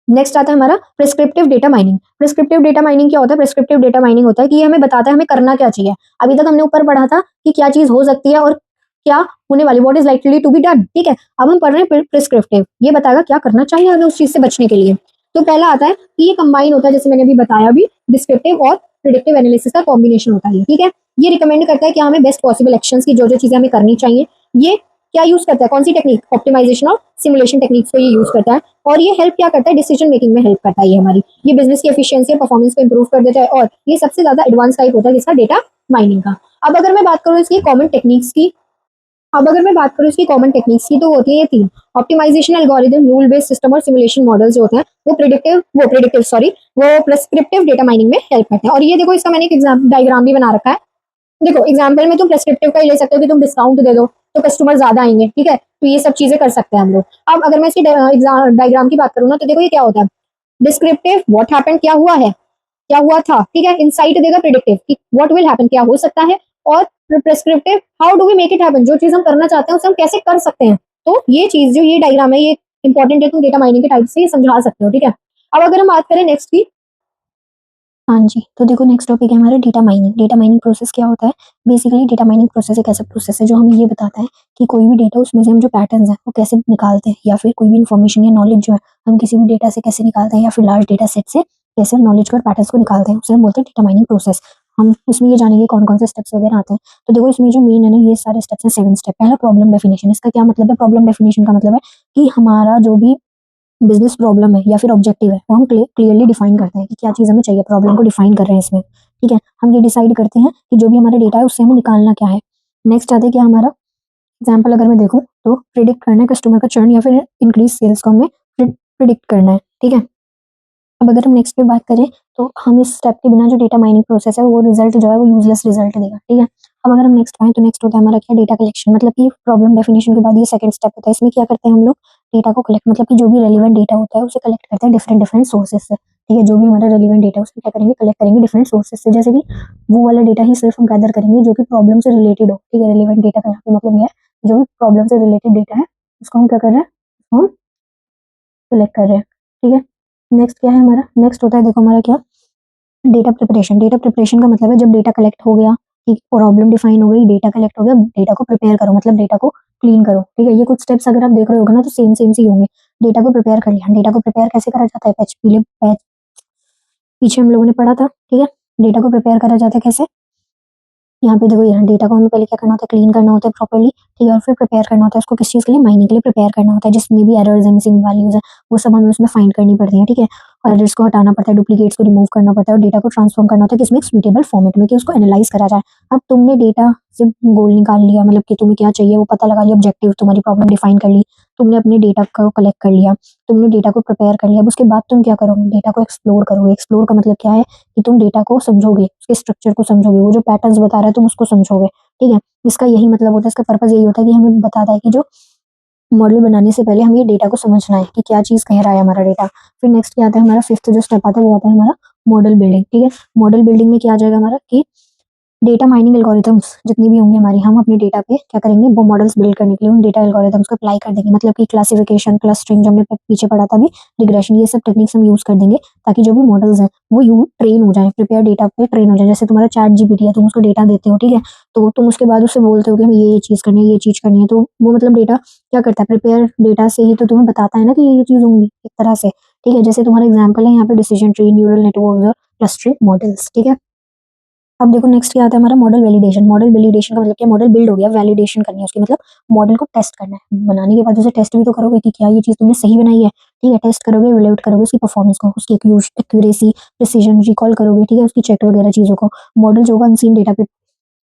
नेक्स्ट आता है हमारा prescriptive data mining. Prescriptive data mining क्या होता है, प्रिस्क्रिप्टिव डेटा माइनिंग होता है कि ये हमें बताता है हमें करना क्या चाहिए। अभी तक हमने ऊपर पढ़ा था कि क्या चीज हो सकती है और क्या होने वाली, what is likely to be done. ठीक है, अब हम पढ़ रहे हैं प्रिस्क्रिप्टिव, ये बताएगा क्या करना चाहिए हमें उस चीज से बचने के लिए। तो पहला आता है कि ये कंबाइन होता है, जैसे मैंने अभी बताया भी, डिस्क्रिप्टिव और प्रिडिक्टिव एनालिसिस का कॉम्बिनेशन होता है। ठीक है, ये रिकमेंड करता है कि हमें बेस्ट पॉसिबल एक्शंस की जो जो चीजें हमें करनी चाहिए। ये क्या यूज करता है, कौन सी टेक्निक, ऑप्टिमाइजेशन और सिमुलेशन टेक्निक्स को ये यूज करता है। और ये हेल्प क्या करता है, डिसीजन मेकिंग में हेल्प करता है ये हमारी, ये बिजनेस की एफिशिएंसी और परफॉर्मेंस को इंप्रूव कर देता है। और ये सबसे ज्यादा एडवांस टाइप होता है इसका डेटा माइनिंग का। अब अगर मैं बात करूँ इसकी कॉमन टेक्निक्स की, अब अगर मैं बात करूँ इसकी कॉमन टेक्निक्स की, तो होती है ये तीन: optimisation algorithm, rule based system और सिमुलेशन मॉडल्स जो होते हैं वो प्रिस्क्रिप्टिव डेटा माइनिंग में हेल्प करते हैं। और ये देखो इसका मैंने एक एग्जाम्पल डायग्राम भी बना रखा है। देखो एग्जाम्पल में तुम प्रेस्क्रिप्टिव का ही ले सकते हो कि तुम डिस्काउंट दे दो तो कस्टमर ज्यादा आएंगे। ठीक है, तो ये सब चीजें कर सकते हैं हम लोग। अब अगर मैं इसकी डायग्राम की बात करूँ ना, तो देखो ये क्या होता है, डिस्क्रिप्टिव व्हाट हैपेंड, क्या हुआ है, क्या हुआ था। ठीक है, इंसाइट देगा प्रिडिक्टिव कि व्हाट विल हैपन, क्या हो सकता है। और prescriptive how do we make it happen, जो चीज हम करना चाहते हैं उसे हम कैसे कर सकते हैं। तो ये चीज जो ये डायग्राम है ये इंपॉर्टेंट है, तुम डेटा माइनिंग के टाइप से ये समझा सकते हो। ठीक है, अब अगर हम बात करें नेक्स्ट की, हाँ जी, तो देखो नेक्स्ट टॉपिक है हमारा data mining. Data mining process क्या होता है, बेसिकली डेटा माइनिंग प्रोसेस एक ऐसा प्रोसेस है जो हमें ये बताता है कि कोई भी डेटा उसमें से हम जो पैटर्न्स हैं वो कैसे निकालते हैं, या फिर कोई भी इन्फॉर्मेशन या नॉलेज जो है हम किसी भी डेटा से कैसे निकालते हैं, या फिर लार्ज डेटा सेट से कैसे नॉलेज को और पैटर्न्स को निकालते हैं, उसे हम बोलते हैं डेटा माइनिंग प्रोसेस। हम उसमें ये जानेंगे कौन कौन से स्टेप्स वगैरह आते हैं। तो देखो इसमें जो मेन है ना, ये सारे स्टेप्स हैं 7 स्टेप। पहला प्रॉब्लम डेफिनेशन। इसका क्या मतलब है, प्रॉब्लम डेफिनेशन का मतलब है कि हमारा जो भी बिजनेस प्रॉब्लम है या फिर ऑब्जेक्टिव है वो हम क्लियरली डिफाइन करते हैं कि क्या चीज़ हमें चाहिए, प्रॉब्लम को डिफाइन कर रहे हैं इसमें। ठीक है, हम ये डिसाइड करते हैं कि जो भी हमारा डेटा है उससे हमें निकालना क्या है। नेक्स्ट आते हैं कि हमारा एग्जाम्पल अगर मैं देखूँ तो प्रिडिक्ट करना है कस्टमर का चर्न या फिर इंक्रीज सेल्स को हमें प्रिडिक्ट करना है। ठीक है, अब अगर हम नेक्स्ट पे बात करें तो हम इस स्टेप के बिना जो डेटा माइनिंग प्रोसेस है वो रिजल्ट जो है वो यूजलेस रिजल्ट देगा। ठीक है, अब अगर हम नेक्स्ट आए तो नेक्स्ट होता है हमारा क्या, डेटा कलेक्शन। मतलब कि प्रॉब्लम डेफिनेशन के बाद ये सेकंड स्टेप होता है। इसमें क्या करते हैं हम लोग, डेटा को कलेक्ट, मतलब कि जो भी रेलिवेंट डेटा होता है उसे कलेक्ट करते हैं डिफरेंट डिफरेंट सोर्सेज से। ठीक है, जो भी हमारा रेलिवेंट डेटा है उसे क्या करेंगे, कलेक्ट करेंगे डिफरेंट सोर्सेज से। जैसे कि वो वाला डेटा ही सिर्फ हम गैदर करेंगे जो कि प्रॉब्लम से रिलेटेड हो। ठीक है, रेलिवेंट डेटा का यहाँ पे मतलब ये है जो भी प्रॉब्लम से रिलेटेड डेटा है उसको हम क्या कर रहे हैं, उसको हम कलेक्ट कर रहे हैं। ठीक है, नेक्स्ट क्या है हमारा, नेक्स्ट होता है देखो हमारा क्या, डेटा प्रिपरेशन। डेटा प्रिपरेशन का मतलब है जब डेटा कलेक्ट हो गया, ठीक, प्रॉब्लम डिफाइन हो गई, डेटा कलेक्ट हो गया, डेटा को प्रिपेयर करो, मतलब डेटा को क्लीन करो। ठीक है, ये कुछ स्टेप्स अगर आप देख रहे होगे ना तो सेम सेम सी होंगे। डेटा को प्रिपेयर कर लिया, डेटा को प्रिपेयर कैसे करा जाता है, पीछे हम लोगों ने पढ़ा था। ठीक है, डेटा को प्रिपेयर करा जाता है कैसे, यहाँ पे देखो यहाँ डेटा को हमें पहले क्या करना होता है, क्लीन करना होता है प्रॉपर्ली। ठीक है, और फिर प्रिपेयर करना होता है उसको किस चीज़ के लिए, माइनिंग के लिए प्रिपेयर करना होता है। जिसमें भी एरर्स है, मिसिंग वैल्यूज है, वो सब हमें उसमें फाइंड करनी पड़ती है। ठीक है, और एरर्स को हटाना पड़ता है, डुप्लीकेट्स को रिमूव करना पड़ता है और डेटा को ट्रांसफॉर्म करना होता है किसमें, एक सुइटेबल फॉर्मेट में, कि उसको एनालाइज करा जाए। अब तुमने डेटा से गोल निकाल लिया, मतलब कि तुम्हें क्या चाहिए वो पता लगा लिया, ऑब्जेक्टिव तुम्हारी प्रॉब्लम डिफाइन कर ली, तुमने अपने डेटा को कलेक्ट कर लिया, तुमने डेटा को प्रिपेयर कर लिया। अब उसके बाद तुम क्या करोगे, डेटा को एक्सप्लोर करोगे। एक्सप्लोर का मतलब क्या है कि तुम डेटा को समझोगे, उसके स्ट्रक्चर को समझोगे, वो जो पैटर्न्स बता रहा है तुम उसको समझोगे। ठीक है, इसका यही मतलब होता है, इसका पर्पज यही होता है कि हमें बताता है कि जो मॉडल बनाने से पहले हमें ये डेटा को समझना है कि क्या चीज़ कह रहा है हमारा डेटा। फिर नेक्स्ट क्या आता है हमारा, फिफ्थ जो स्टेप आता है वो आता है हमारा मॉडल बिल्डिंग। ठीक है, मॉडल बिल्डिंग में क्या आ जाएगा हमारा कि डेटा माइनिंग एल्गोरिथम्स जितनी भी होंगी हमारी, हम अपने डेटा पे क्या करेंगे, वो मॉडल्स बिल्ड करने के लिए उन डेटा एल्गोरिथम्स को अप्लाई कर देंगे। मतलब कि क्लासिफिकेशन, क्लस्टरिंग जो हमने पीछे पढ़ा था अभी, रिग्रेशन, ये सब टेक्निक्स हम यूज कर देंगे ताकि जो भी मॉडल्स हैं वो यू ट्रेन हो जाए, प्रिपेयर डेटा पे ट्रेन हो जाए। जैसे तुम्हारा चैट जीपीटी है, तुम उसको डेटा देते हो, ठीक है, तो तुम उसके बाद उससे बोलते हो कि हमें ये चीज़ करनी है, ये चीज़ करनी है, तो वो मतलब डेटा क्या करता है, प्रिपेयर डेटा से ही तो तुम्हें बताता है ना कि ये चीज़ होंगी एक तरह से। ठीक है, जैसे तुम्हारा एग्जाम्पल है यहाँ पे decision tree, neural network, clustering models. ठीक है, अब देखो नेक्स्ट क्या आता है हमारा मॉडल वैलिडेशन। मॉडल वैलिडेशन का मतलब क्या, मॉडल बिल्ड हो गया, वैलिडेशन करनी है उसकी, मतलब मॉडल को टेस्ट करना है। बनाने के बाद उसे टेस्ट भी तो करोगे कि क्या ये चीज़ तुमने सही बनाई है। ठीक है, टेस्ट करोगे, इवैल्यूएट करोगे उसकी परफॉर्मेंस को, उसकी एक्यूरेसी, प्रिसीजन, रिकॉल करोगे। ठीक है, उसकी चेक वगैरह चीज़ों को। मॉडल जो होगा अनसीन डेटा पे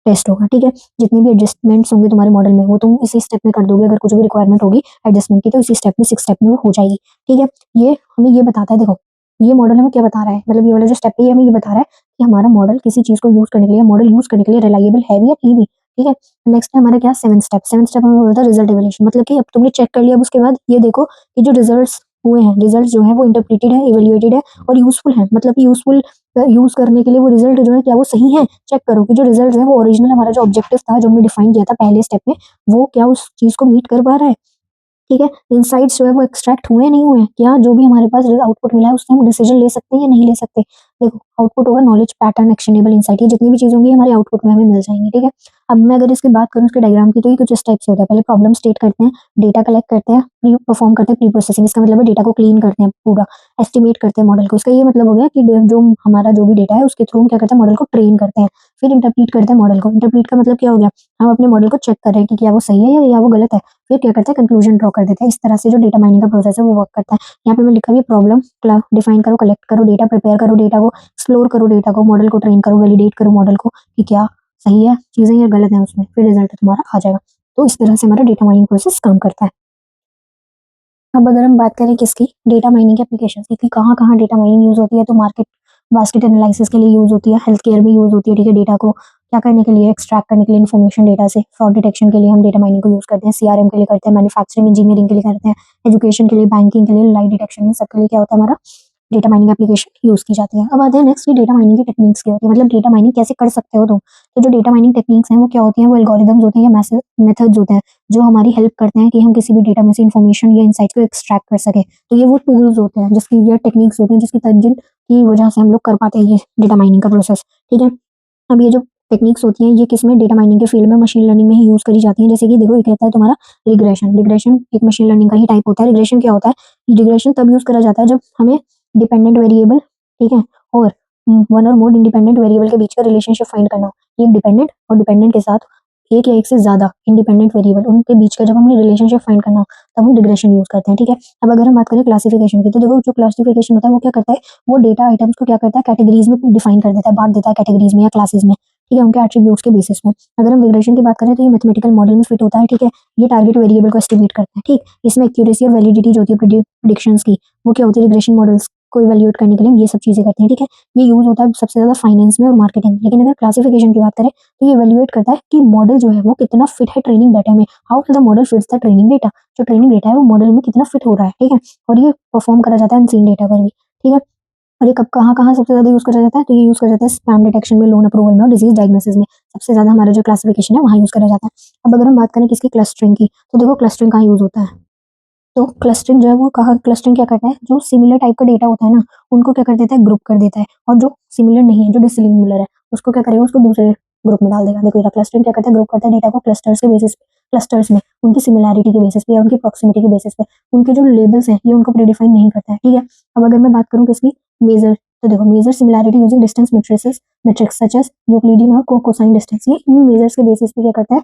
टेस्ट होगा। ठीक है, जितने भी एडजस्टमेंट्स होंगे तुम्हारे मॉडल में वो तुम इसी स्टेप में कर दोगे। अगर कुछ भी रिक्वायरमेंट होगी एडजस्टमेंट की तो इसी स्टेप में, 6 स्टेप में वो हो जाएगी। ठीक है, ये हमें ये बताता है, देखो ये मॉडल हमें क्या बता रहा है, मतलब ये वाला जो स्टेप है ये हमें ये बता रहा है कि हमारा मॉडल किसी चीज को यूज करने के लिए, मॉडल यूज करने के लिए रिलायबल है भी या नहीं भी। ठीक है, नेक्स्ट है हमारा क्या, 7 स्टेप हमें बोलता है रिजल्ट इवैल्यूएशन। मतलब कि अब तुमने चेक कर लिया, अब उसके बाद ये देखो कि जो रिजल्ट्स हुए हैं, रिजल्ट जो है वो इंटरप्रेटेड है, इवैल्यूएटेड है और यूजफुल है। मतलब कि यूजफुल यूज करने के लिए वो रिजल्ट जो है क्या वो सही है, चेक करो कि जो रिजल्ट है वो ओरिजिनल हमारा जो ऑब्जेक्टिव था, जो हमने डिफाइन किया था पहले स्टेप में, वो क्या उस चीज को मीट कर पा रहा है। ठीक है, इनसाइट्स जो है वो एक्सट्रैक्ट हुए नहीं हुए, क्या जो भी हमारे पास आउटपुट मिला है उससे हम डिसीजन ले सकते हैं या नहीं ले सकते। देखो आउटपुट होगा नॉलेज, पैटर्न, एक्शनेबल इनसाइट, ये जितनी भी चीज़ होंगी हमारे आउटपुट में हमें मिल जाएंगी। ठीक है, अब मैं अगर इसकी बात करूँ इसके डायग्राम की, तो ये कुछ इस टाइप से होता है। पहले प्रॉब्लम स्टेट करते हैं, डेटा कलेक्ट करते हैं, प्री परफॉर्म करते हैं प्री प्रोसेसिंग, इसका मतलब है डेटा को क्लीन करते हैं पूरा, एस्टिमेट करते हैं मॉडल को। इसका ये मतलब हो गया कि जो हमारा जो भी डेटा है उसके थ्रू हम क्या करते हैं, मॉडल को ट्रेन करते हैं। फिर इंटरप्रीट करते हैं मॉडल को। इंटरप्रीट का मतलब क्या हो गया, हम अपने मॉडल को चेक कर रहे हैं कि क्या वो सही है या वो गलत है। फिर क्या करते हैं, कंक्लूजन ड्रॉ कर देते हैं। इस तरह से जो डेटा माइनिंग का प्रोसेस है वो वर्क करता है। यहाँ पे मैं लिखा भी प्रॉब्लम डिफाइन करो, कलेक्ट करो डेटा, प्रिपेयर करो डेटा को, एक्सप्लोर करो डेटा को, मॉडल को ट्रेन करो, वैलिडेट करो मॉडल को कि क्या सही है चीजें या गलत है उसमें, फिर रिजल्ट तुम्हारा आ जाएगा। तो इस तरह से हमारा डेटा माइनिंग प्रोसेस काम करता है। अब अगर हम बात करें किसकी, डेटा माइनिंग के एप्लीकेशन की, कहाँ कहाँ डेटा माइनिंग यूज होती है, तो मार्केट बास्केट एनालिसिस के लिए यूज होती है, हेल्थ केयर में यूज होती है। ठीक है, डेटा को क्या करने के लिए, एक्सट्रैक्ट करने के लिए इन्फॉर्मेशन डेटा से। फ्रॉड डिटेक्शन के लिए हम डेटा माइनिंग को यूज करते हैं। सीआरएम के लिए करते हैं, मैन्युफैक्चरिंग इंजीनियरिंग के लिए करते हैं, एजुकेशन के लिए, बैंकिंग के लिए, लाइट डिटेक्शन, इन सब के लिए क्या होता है हमारा डेटा माइनिंग एप्लीकेशन यूज की जाती है। अब आते हैं नेक्स्ट की डेटा माइनिंग की टेक्निक्स क्या होती है, मतलब डेटा माइनिंग कैसे कर सकते हो तुम। तो जो डेटा माइनिंग टेक्निक्स हैं वो क्या होती हैं, वो एल्गोरिदम्स होते हैं या मेथड्स होते हैं जो हमारी हेल्प करते हैं कि हम किसी भी डेटा में से इन्फॉर्मेशन या इंसाइट्स को एक्सट्रैक्ट कर सके। तो ये वो टूल्स होते हैं जिसकी ये टेक्निक्स होती हैं जिनकी वजह से हम लोग कर पाते हैं ये डेटा माइनिंग का प्रोसेस। ठीक है, अब ये जो टेक्निक्स होती हैं ये किसमें, डेटा माइनिंग के फील्ड में, मशीन लर्निंग में ही यूज करी जाती हैं। जैसे कि देखो ये कहता है तुम्हारा रिग्रेशन। रिग्रेशन एक मशीन लर्निंग का ही टाइप होता है। रिग्रेशन क्या होता है, रिग्रेशन तब यूज करा जाता है जब हमें डिपेंडेंट वेरिएबल, ठीक है, और वन और मोर इंडिपेंडेंट वेरिएबल के बीच का रिलेशनशिप फाइंड करना हो। एक डिपेंडेंट और डिपेंडेंट के साथ एक या एक से ज्यादा इंडिपेंडेंट वेरिएबल, उनके बीच का जब हमें रिलेशनशिप फाइंड करना हो तब हम रिग्रेशन यूज करते हैं। ठीक है, अब अगर हम बात करें क्लासिफिकेशन की, तो देखो जो क्लासिफिकेशन होता है वो क्या करता है, वो डेटा आइटम्स को क्या करता है, कैटेगरीज में डिफाइन कर देता है, बांट देता है कैटेगरीज में या क्लासेस में। ठीक है, उनके एट्रीब्यूट्स के बेसिस में। अगर हम रिग्रेशन की बात करें तो ये मैथमेटिकल मॉडल में फिट होता है। ठीक है, ये टारगेट वेरिएबल को एस्टिमेट करता है। ठीक, इसमें एक्यूरेसी और वैलिडिटी जो होती है प्रिडिक्शंस की, वो क्या होती है, रिग्रेशन मॉडल्स को इवैल्यूएट करने के लिए हम ये सब चीजें करते हैं। ठीक है, ये यूज होता है सबसे ज्यादा फाइनेंस में और मार्केटिंग। लेकिन अगर क्लासिफिकेशन की बात करें तो ये इवैल्यूएट करता है कि मॉडल जो है वो कितना फिट है ट्रेनिंग डाटा में, how the model fits the training data. जो ट्रेनिंग डेटा है वो मॉडल में कितना फिट हो रहा है। ठीक है, और ये परफॉर्म करा जाता है अनसीन डेटा पर भी। ठीक है, और ये कब कहाँ कहाँ सबसे ज्यादा यूज करा जाता है, तो ये यूज करा जाता है स्पैम डिटेक्शन में, लोन अप्रूवल में और डिजीज डायग्नोसिस में। सबसे ज्यादा हमारा जो क्लासिफिकेशन है वहाँ यूज करा जाता है। अब अगर हम बात करें किसकी, क्लस्टरिंग की, तो देखो क्लस्टरिंग कहाँ यूज होता है, तो क्लस्टरिंग जो है वो कहा, क्लस्टरिंग क्या करता है, जो सिमिलर टाइप का डेटा होता है ना उनको क्या कर देता है, ग्रुप कर देता है, और जो सिमिलर नहीं है, जो डिसिमिलर है, उसको क्या करेगा, उसको दूसरे ग्रुप में डाल देगा। देखो क्लस्टरिंग क्या करता है, ग्रुप करता है डेटा को क्लस्टर्स के बेसिस पे, क्लस्टर्स में उनकी सिमिलैरिटी के बेसिस पे या उनकी प्रॉक्सिमिटी के बेसिस पे। उनके जो लेबल्स हैं ये उनको प्रीडिफाइन नहीं करता है। ठीक है, अब अगर मैं बात करूँ किसकी, मेजर, तो देखो major similarity using distance metrics such as Euclidean और कोसाइन डिस्टेंस, ये इन मेजर्स के बेसिस पे क्या करता है,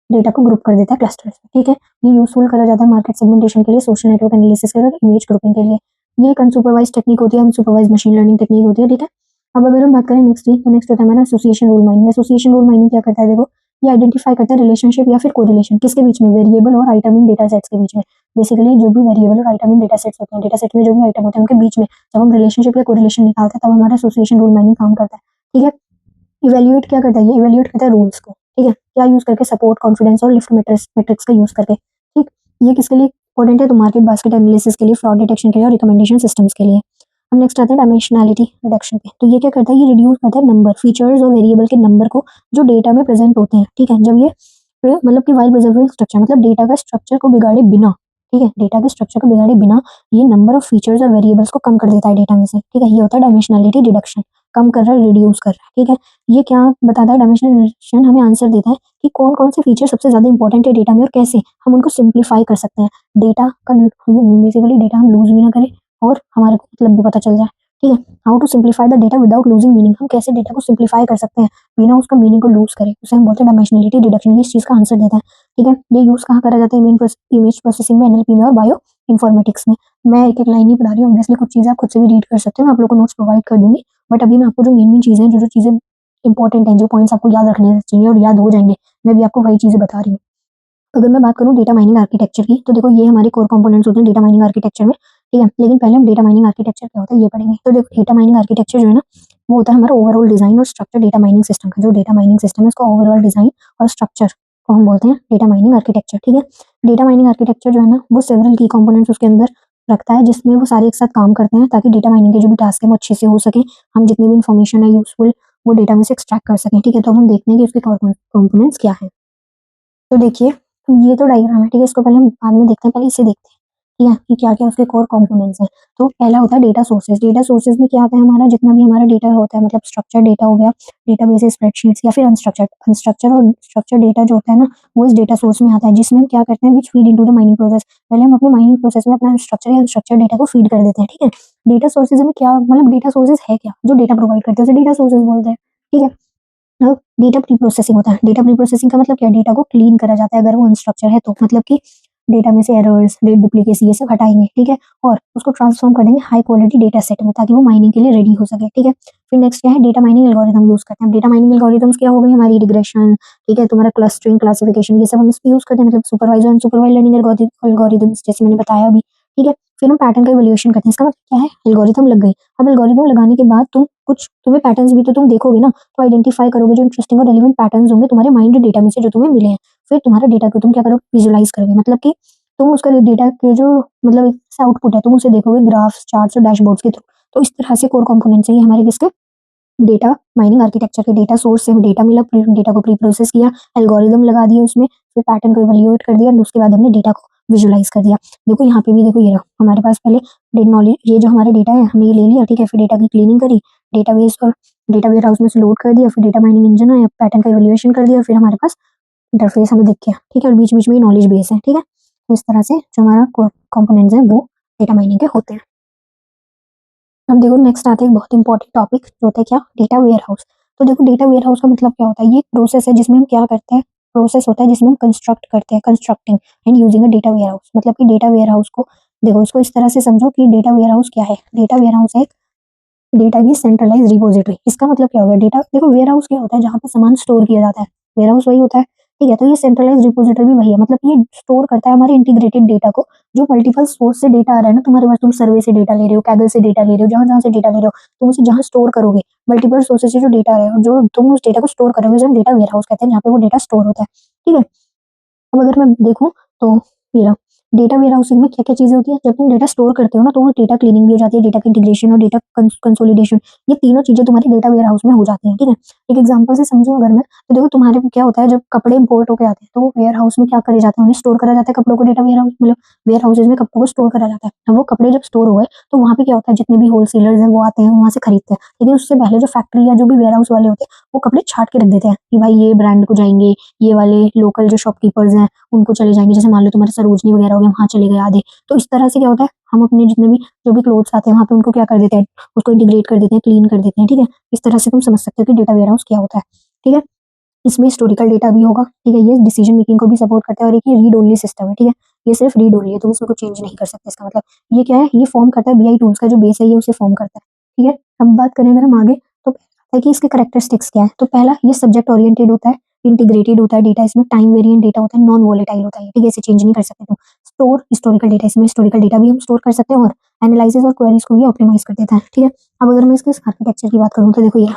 डेटा को ग्रुप कर देता है क्लस्टर्स में। ठीक है, ये यूजफुल करा जाता है मार्केट सेगमेंटेशन के लिए, सोशल नेटवर्क एनालिसिस के लिए और इमेज ग्रुपिंग के लिए। ये एक अनसुपरवाइज टेक्निक होती है, अनसुपरवाइज मशीन लर्निंग टेक्निक होती है। ठीक है, अब अगर हम बात करें नेक्स्ट की, तो नेक्स्ट होता है हमारा association rule mining. Association rule mining क्या करता है, देखो ये आइडेंटिफाई करता है रिलेशनशिप या फिर कोरिलेशन किसके बीच में, वेरिएबल और आइटम इन डेटा सेट्स के बीच में। बेसिकली जो भी वेरिएबल और आइटम इन डेटा सेट्स होते हैं, डेटा सेट में जो भी आइटम होते हैं उनके बीच में जब हम रिलेशनशिप या कोरिलेशन निकालते हैं तब हमारा एसोसिएशन रूल माइनिंग काम करता है। ठीक है, इवैल्यूएट क्या करता है, ये इवैल्यूएट करता है रूल्स को। ठीक है, क्या यूज करके, सपोर्ट, कॉन्फिडेंस और लिफ्ट मैट्रिक्स का यूज करके। ठीक, ये किसके लिए इंपॉर्टेंट है, तो मार्केट बास्केट एनालिसिस के लिए, फ्रॉड डिटेक्शन के लिए और रिकमेंडेशन सिस्टम्स के लिए। अब नेक्स्ट आता है डायमेंशनैलिटी रिडक्शन पे। तो ये क्या करता है, ये रिड्यूस करता है नंबर, फीचर्स और वेरिएबल के नंबर को जो डेटा में प्रेजेंट होते हैं। ठीक है, जब ये मतलब कि वाइल प्रिजर्विंग स्ट्रक्चर, मतलब डेटा का स्ट्रक्चर को बिगाड़े बिना, ठीक है, डेटा के स्ट्रक्चर को बिगाड़े बिना ये नंबर ऑफ फीचर्स और वेरिएबल्स को कम कर देता है डेटा में से। ठीक है, ये होता है डायमेंशनैलिटी रिडक्शन, कम कर रहा है, रिड्यूस कर रहा है। ठीक है, ये क्या बताता है, डायमेंशनल रिडक्शन हमें आंसर देता है कि कौन कौन से फीचर सबसे ज्यादा इंपॉर्टेंट है डेटा में और कैसे हम उनको सिंप्लीफाई कर सकते हैं। डेटा का बेसिकली डेटा हम लूज भी ना करें और हमारे को मतलब भी पता चल जाए। ठीक है, how to simplify the data without losing meaning, हम कैसे डेटा को सिंप्लीफाई कर सकते हैं बिना उसका मीनिंग को लूज करें, उसे हम बोलते हैं डायमेंशनैलिटी रिडक्शन। ये इस चीज का आंसर देता है। ठीक है, ये यूज कहाँ करा जाता है, इमेज प्रोसेसिंग में, एनएलपी में और बायो इन्फॉर्मेटिक्स में। मैं एक एक लाइन ही पढ़ा रही हूँ, ऑब्वियसली कुछ चीजें आप खुद से भी रीड कर सकते हो, मैं आप लोगों को नोट्स प्रोवाइड कर दूंगी। बट अभी मैं आपको जो मेन चीजें जो जो चीजें इंपॉर्टेंट हैं, जो पॉइंट्स आपको याद रखने चाहिए और याद हो जाएंगे, मैं भी आपको वही चीजें बता रही हूँ। अगर मैं बात करूँ डेटा माइनिंग आर्किटेक्चर की, तो देखो ये हमारे कोर कंपोनेंट्स होते हैं डेटा माइनिंग आर्किटेक्चर में। ठीक है, लेकिन पहले हम डेटा माइनिंग आर्किटेक्चर क्या होता है ये पढ़ेंगे। तो देखो डेटा माइनिंग आर्किटेक्चर जो है ना, वो होता है हमारा ओवरऑल डिजाइन और स्ट्रक्चर डेटा माइनिंग सिस्टम का। जो डेटा माइनिंग सिस्टम है उसका ओवरऑल डिजाइन और स्ट्रक्चर को हम बोलते हैं डेटा माइनिंग आर्किटेक्चर। ठीक है, डेटा माइनिंग आर्किटेक्चर जो है ना, वो सेवरल की कंपोनेंट्स उसके अंदर रखता है, जिसमें वो सारे एक साथ काम करते हैं ताकि डेटा माइनिंग के जो भी टास्क है वो अच्छे से हो सके, हम जितनी भी इन्फॉर्मेशन है यूजफुल वो डेटा में से एक्सट्रैक्ट कर सकें। ठीक है, तो हम देखते हैं कि उसके कंपोनेंट्स क्या है। तो देखिए, ये तो डायग्राम है। ठीक है, इसको पहले हम बाद में देखते हैं, पहले इसे देखते हैं। ठीक है, कि क्या क्या उसके कोर कंपोनेंट्स हैं। तो पहला होता है डेटा सोर्सेज। डेटा सोर्सेज में क्या आता है, हमारा जितना भी हमारा डेटा होता है, मतलब स्ट्रक्चर डेटा हो गया, डेटाबेस, स्प्रेडशीट्स या फिर अनस्ट्रक्चर्ड। अनस्ट्रक्चर्ड और स्ट्रक्चर्ड डेटा जो होता है ना, वो इस डेटा सोर्स में आता है, जिसमें हम क्या करते हैं, which feed into the mining process. पहले हम अपने माइनिंग प्रोसेस में अपना स्ट्रक्चर या अनस्ट्रक्चर्ड डेटा को फीड कर देते हैं। ठीक है, डेटा सोर्सेज में क्या मतलब, डेटा सोर्सेज है क्या, जो डेटा प्रोवाइड करते हैं उसे डेटा सोर्सेज बोलते हैं। ठीक है, अब डेटा प्री प्रोसेसिंग होता है। डेटा प्री प्रोसेसिंग का मतलब क्या है, डेटा को क्लीन करा जाता है अगर वो अनस्ट्रक्चर है तो, मतलब कि डेटा में से एरर्स, डेट डुप्लीकेसी ये सब हटाएंगे। ठीक है, और उसको ट्रांसफॉर्म कर देंगे हाई क्वालिटी डेटा सेट में ताकि वो माइनिंग के लिए रेडी हो सके। ठीक है, फिर नेक्स्ट क्या है, डेटा माइनिंग एल्गोरिथम यूज करते हैं। डेटा माइनिंग एल्गोरिथम्स क्या हो गई, हमारी रिग्रेशन, ठीक है, तुम्हारा क्लस्टरिंग, क्लासिफिकेशन, ये सब हम इस पे यूज करते हैं, मतलब supervisor and supervise learning algorithms, जैसे मैंने बताया अभी। ठीक है, फिर हम पैटर्न का इवैल्यूएशन करते हैं। इसका मतलब क्या है, एल्गोरिथम लग गई। अब एल्गोरिथम लगाने के बाद तुम्हें पैटर्न्स भी तो तुम देखोगे ना, तो आइडेंटिफाई करोगे जो इंटरेस्टिंग और रेलेवेंट पैटर्न्स होंगे तुम्हारे माइंड डेटा में से जो तुम्हें मिले हैं। फिर तुम्हारे डेटा को तुम क्या करो, विजुअलाइज करोगे, मतलब कि तुम उसका डेटा के जो मतलब आउटपुट है तुम उसे देखोगे ग्राफ्स, चार्ट्स और डैशबोर्ड्स के थ्रू। तो इस तरह से कोर कंपोनेंट्स हैं ये हमारे किसके, डेटा माइनिंग आर्किटेक्चर के। डेटा सोर्स से डेटा मिला, डेटा को प्री प्रोसेस किया, एल्गोरिदम लगा दिया उसमें, फिर पैटर्न को इवैल्यूएट कर दिया और उसके बाद हमने डेटा को विजुअलाइज कर दिया। देखो यहाँ पे भी देखो, ये रहा हमारे पास पहले डेटा नॉलेज, ये जो हमारा डेटा है हमने ये ले लिया। ठीक है, फिर डेटा की क्लीनिंग करी, डेटाबेस और डेटा वेयर हाउस में से लोड कर दिया, फिर डेटा माइनिंग इंजन आया, पैटर्न का इवैल्यूएशन कर दिया, फिर हमारे पास इंटरफेस हमें दिख गया। ठीक है, और बीच बीच में नॉलेज बेस है। ठीक है, तो इस तरह से जो हमारा कंपोनेंट्स है वो डेटा माइनिंग के होते हैं। अब देखो नेक्स्ट आता है एक बहुत इंपॉर्टेंट टॉपिक, जो होता है क्या, डेटा वेयर हाउस। तो देखो डेटा वेयर हाउस का मतलब क्या होता है, ये एक प्रोसेस है जिसमें हम क्या करते हैं, प्रोसेस होता है जिसमें हम कंस्ट्रक्ट करते हैं, constructing and using a data warehouse. मतलब कि डेटा वेयर हाउस को देखो, इसको इस तरह से समझो कि डेटा वेयर हाउस क्या है। डेटा वेयर हाउस है एक डेटा की सेंट्रलाइज रिपोजिटरी। इसका मतलब क्या होगा, डेटा देखो वेयर हाउस क्या होता है, जहाँ पे सामान स्टोर किया जाता है, वेयर हाउस वही होता है। ठीक है, तो ये सेंट्रलाइज रिपोजिटरी भी वही है, मतलब ये स्टोर करता है हमारे इंटीग्रेटेड डेटा को, जो मल्टीपल सोर्स से डेटा आ रहा है ना तुम्हारे पास, तुम सर्वे से डेटा ले रहे हो, कैगल से डेटा ले रहे हो, जहाँ जहाँ से डेटा ले रहे हो, तुम उसे जहाँ स्टोर करोगे, मल्टीपल सोर्सेज से जो डेटा आ रहा है, जो तुम उस डेटा को स्टोर करोगे, उसे हम डेटा वेयर हाउस कहते हैं, जहाँ पे वो डेटा स्टोर होता है। ठीक है, अब अगर मैं देखूँ तो ये रहा, डेटा वेयर हाउसिंग में क्या क्या चीजें होती है, जब तुम डेटा स्टोर करते हो ना, तो वो डेटा क्लीनिंग भी हो जाती है, डेटा इंटीग्रेशन और डेटा कंसोलिडेशन, ये तीनों चीजें तुम्हारे डेटा वेयर हाउस में हो जाती हैं। ठीक है, एक एग्जांपल से समझो अगर मैं, तो देखो तुम्हारे क्या होता है, जब कपड़े इंपोर्ट होकर आते हैं तो वेयर हाउस में क्या करे जाते हैं, उन्हें स्टोर करा जाता है, कपड़ों को डेटा वेयर हाउस मतलब वेयर हाउसेज में कपड़ों को स्टोर करा जाता है। अब वो कपड़े जब स्टोर हो गए तो वहाँ पे क्या होता है, जितने भी होलसेलर्स हैं वो आते हैं, वहाँ से खरीदते हैं। लेकिन उससे पहले जो फैक्ट्री या जो भी वेयर हाउस वाले होते हैं वो कपड़े छाट के रख देते हैं कि भाई ये ब्रांड को जाएंगे, ये वाले लोकल जो शॉपकीपर्स हैं उनको चले जाएंगे, जैसे मान लो तुम्हारे सरोजनी वगैरह हो गया, वहाँ चले गए आधे। तो इस तरह से क्या होता है, हम अपने जितने भी जो भी क्लोथ्स आते हैं वहाँ पे उनको क्या कर देते हैं, उसको इंटीग्रेट कर देते हैं, क्लीन कर देते हैं। ठीक है, इस तरह से तुम समझ सकते हो कि डेटा वेयर हाउस क्या होता है। ठीक है, इसमें हिस्टोरिकल डेटा भी होगा। ठीक है, ये डिसीजन मेकिंग को भी सपोर्ट करता है, और एक ये रीड ओनली सिस्टम है। ठीक है, ये सिर्फ रीड ओनली है, तुम इसमें कुछ चेंज नहीं कर सकते। इसका मतलब ये क्या है, ये फॉर्म करता है बीआई टूल्स का जो बेस है, ये उसे फॉर्म करता है। ठीक है, अब बात करें अगर हम आगे, तो पहला है कि इसके करेक्टरिस्टिक्स क्या है। तो पहला, ये सब्जेक्ट ओरिएंटेड होता है, इंटीग्रेटेड होता है डेटा, इसमें टाइम वेरिएंट डेटा होता है, नॉन वोलेटाइल होता है। ठीक है, इसे चेंज नहीं कर सकते तुम। स्टोर हिस्टोरिकल डेटा, इसमें हिस्टोरिकल डेटा भी हम स्टोर कर सकते हैं, और एनालिसिस और क्वेरीज को भी ऑप्टिमाइज कर देता है। ठीक है, अब अगर मैं इसके आर्किटेक्चर की बात करूँ तो देखो ये,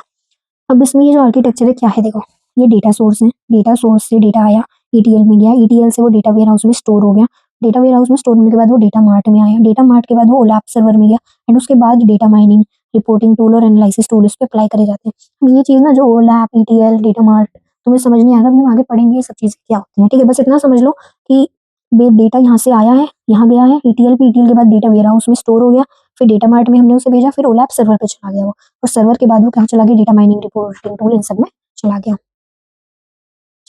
अब इसमें ये जो आर्किटेक्चर है क्या है, देखो ये डेटा सोर्स है, डेटा सोर्स से डेटा आया, ईटीएल में गया, ईटीएल से वो डेटा वेयर हाउस में स्टोर हो गया, डेटा वेयर हाउस में स्टोर होने के बाद वो डेटा मार्ट में आया, डेटा मार्ट के बाद वो ओलैप सर्वर में गया एंड उसके बाद डेटा माइनिंग, रिपोर्टिंग टूल और एनालिसिस टूल इस पे अप्लाई करे जाते हैं। अब ये चीज़ ना जो ओलैप, ईटीएल, डेटा मार्ट तुम्हें समझ नहीं आएगा, हम आगे पढ़ेंगे ये सब चीज़ें क्या होती हैं, ठीक है? बस इतना समझ लो कि डेटा यहाँ से आया है, यहाँ गया है, ईटीएल पे, ईटीएल के बाद डेटा वेयर हाउस में स्टोर हो गया, फिर डेटा मार्ट में हमने उसे भेजा, फिर ओलैप सर्वर पे चला गया वो, और सर्वर के बाद वो कहाँ चला गया, data mining, reporting tool in सब में चला गया।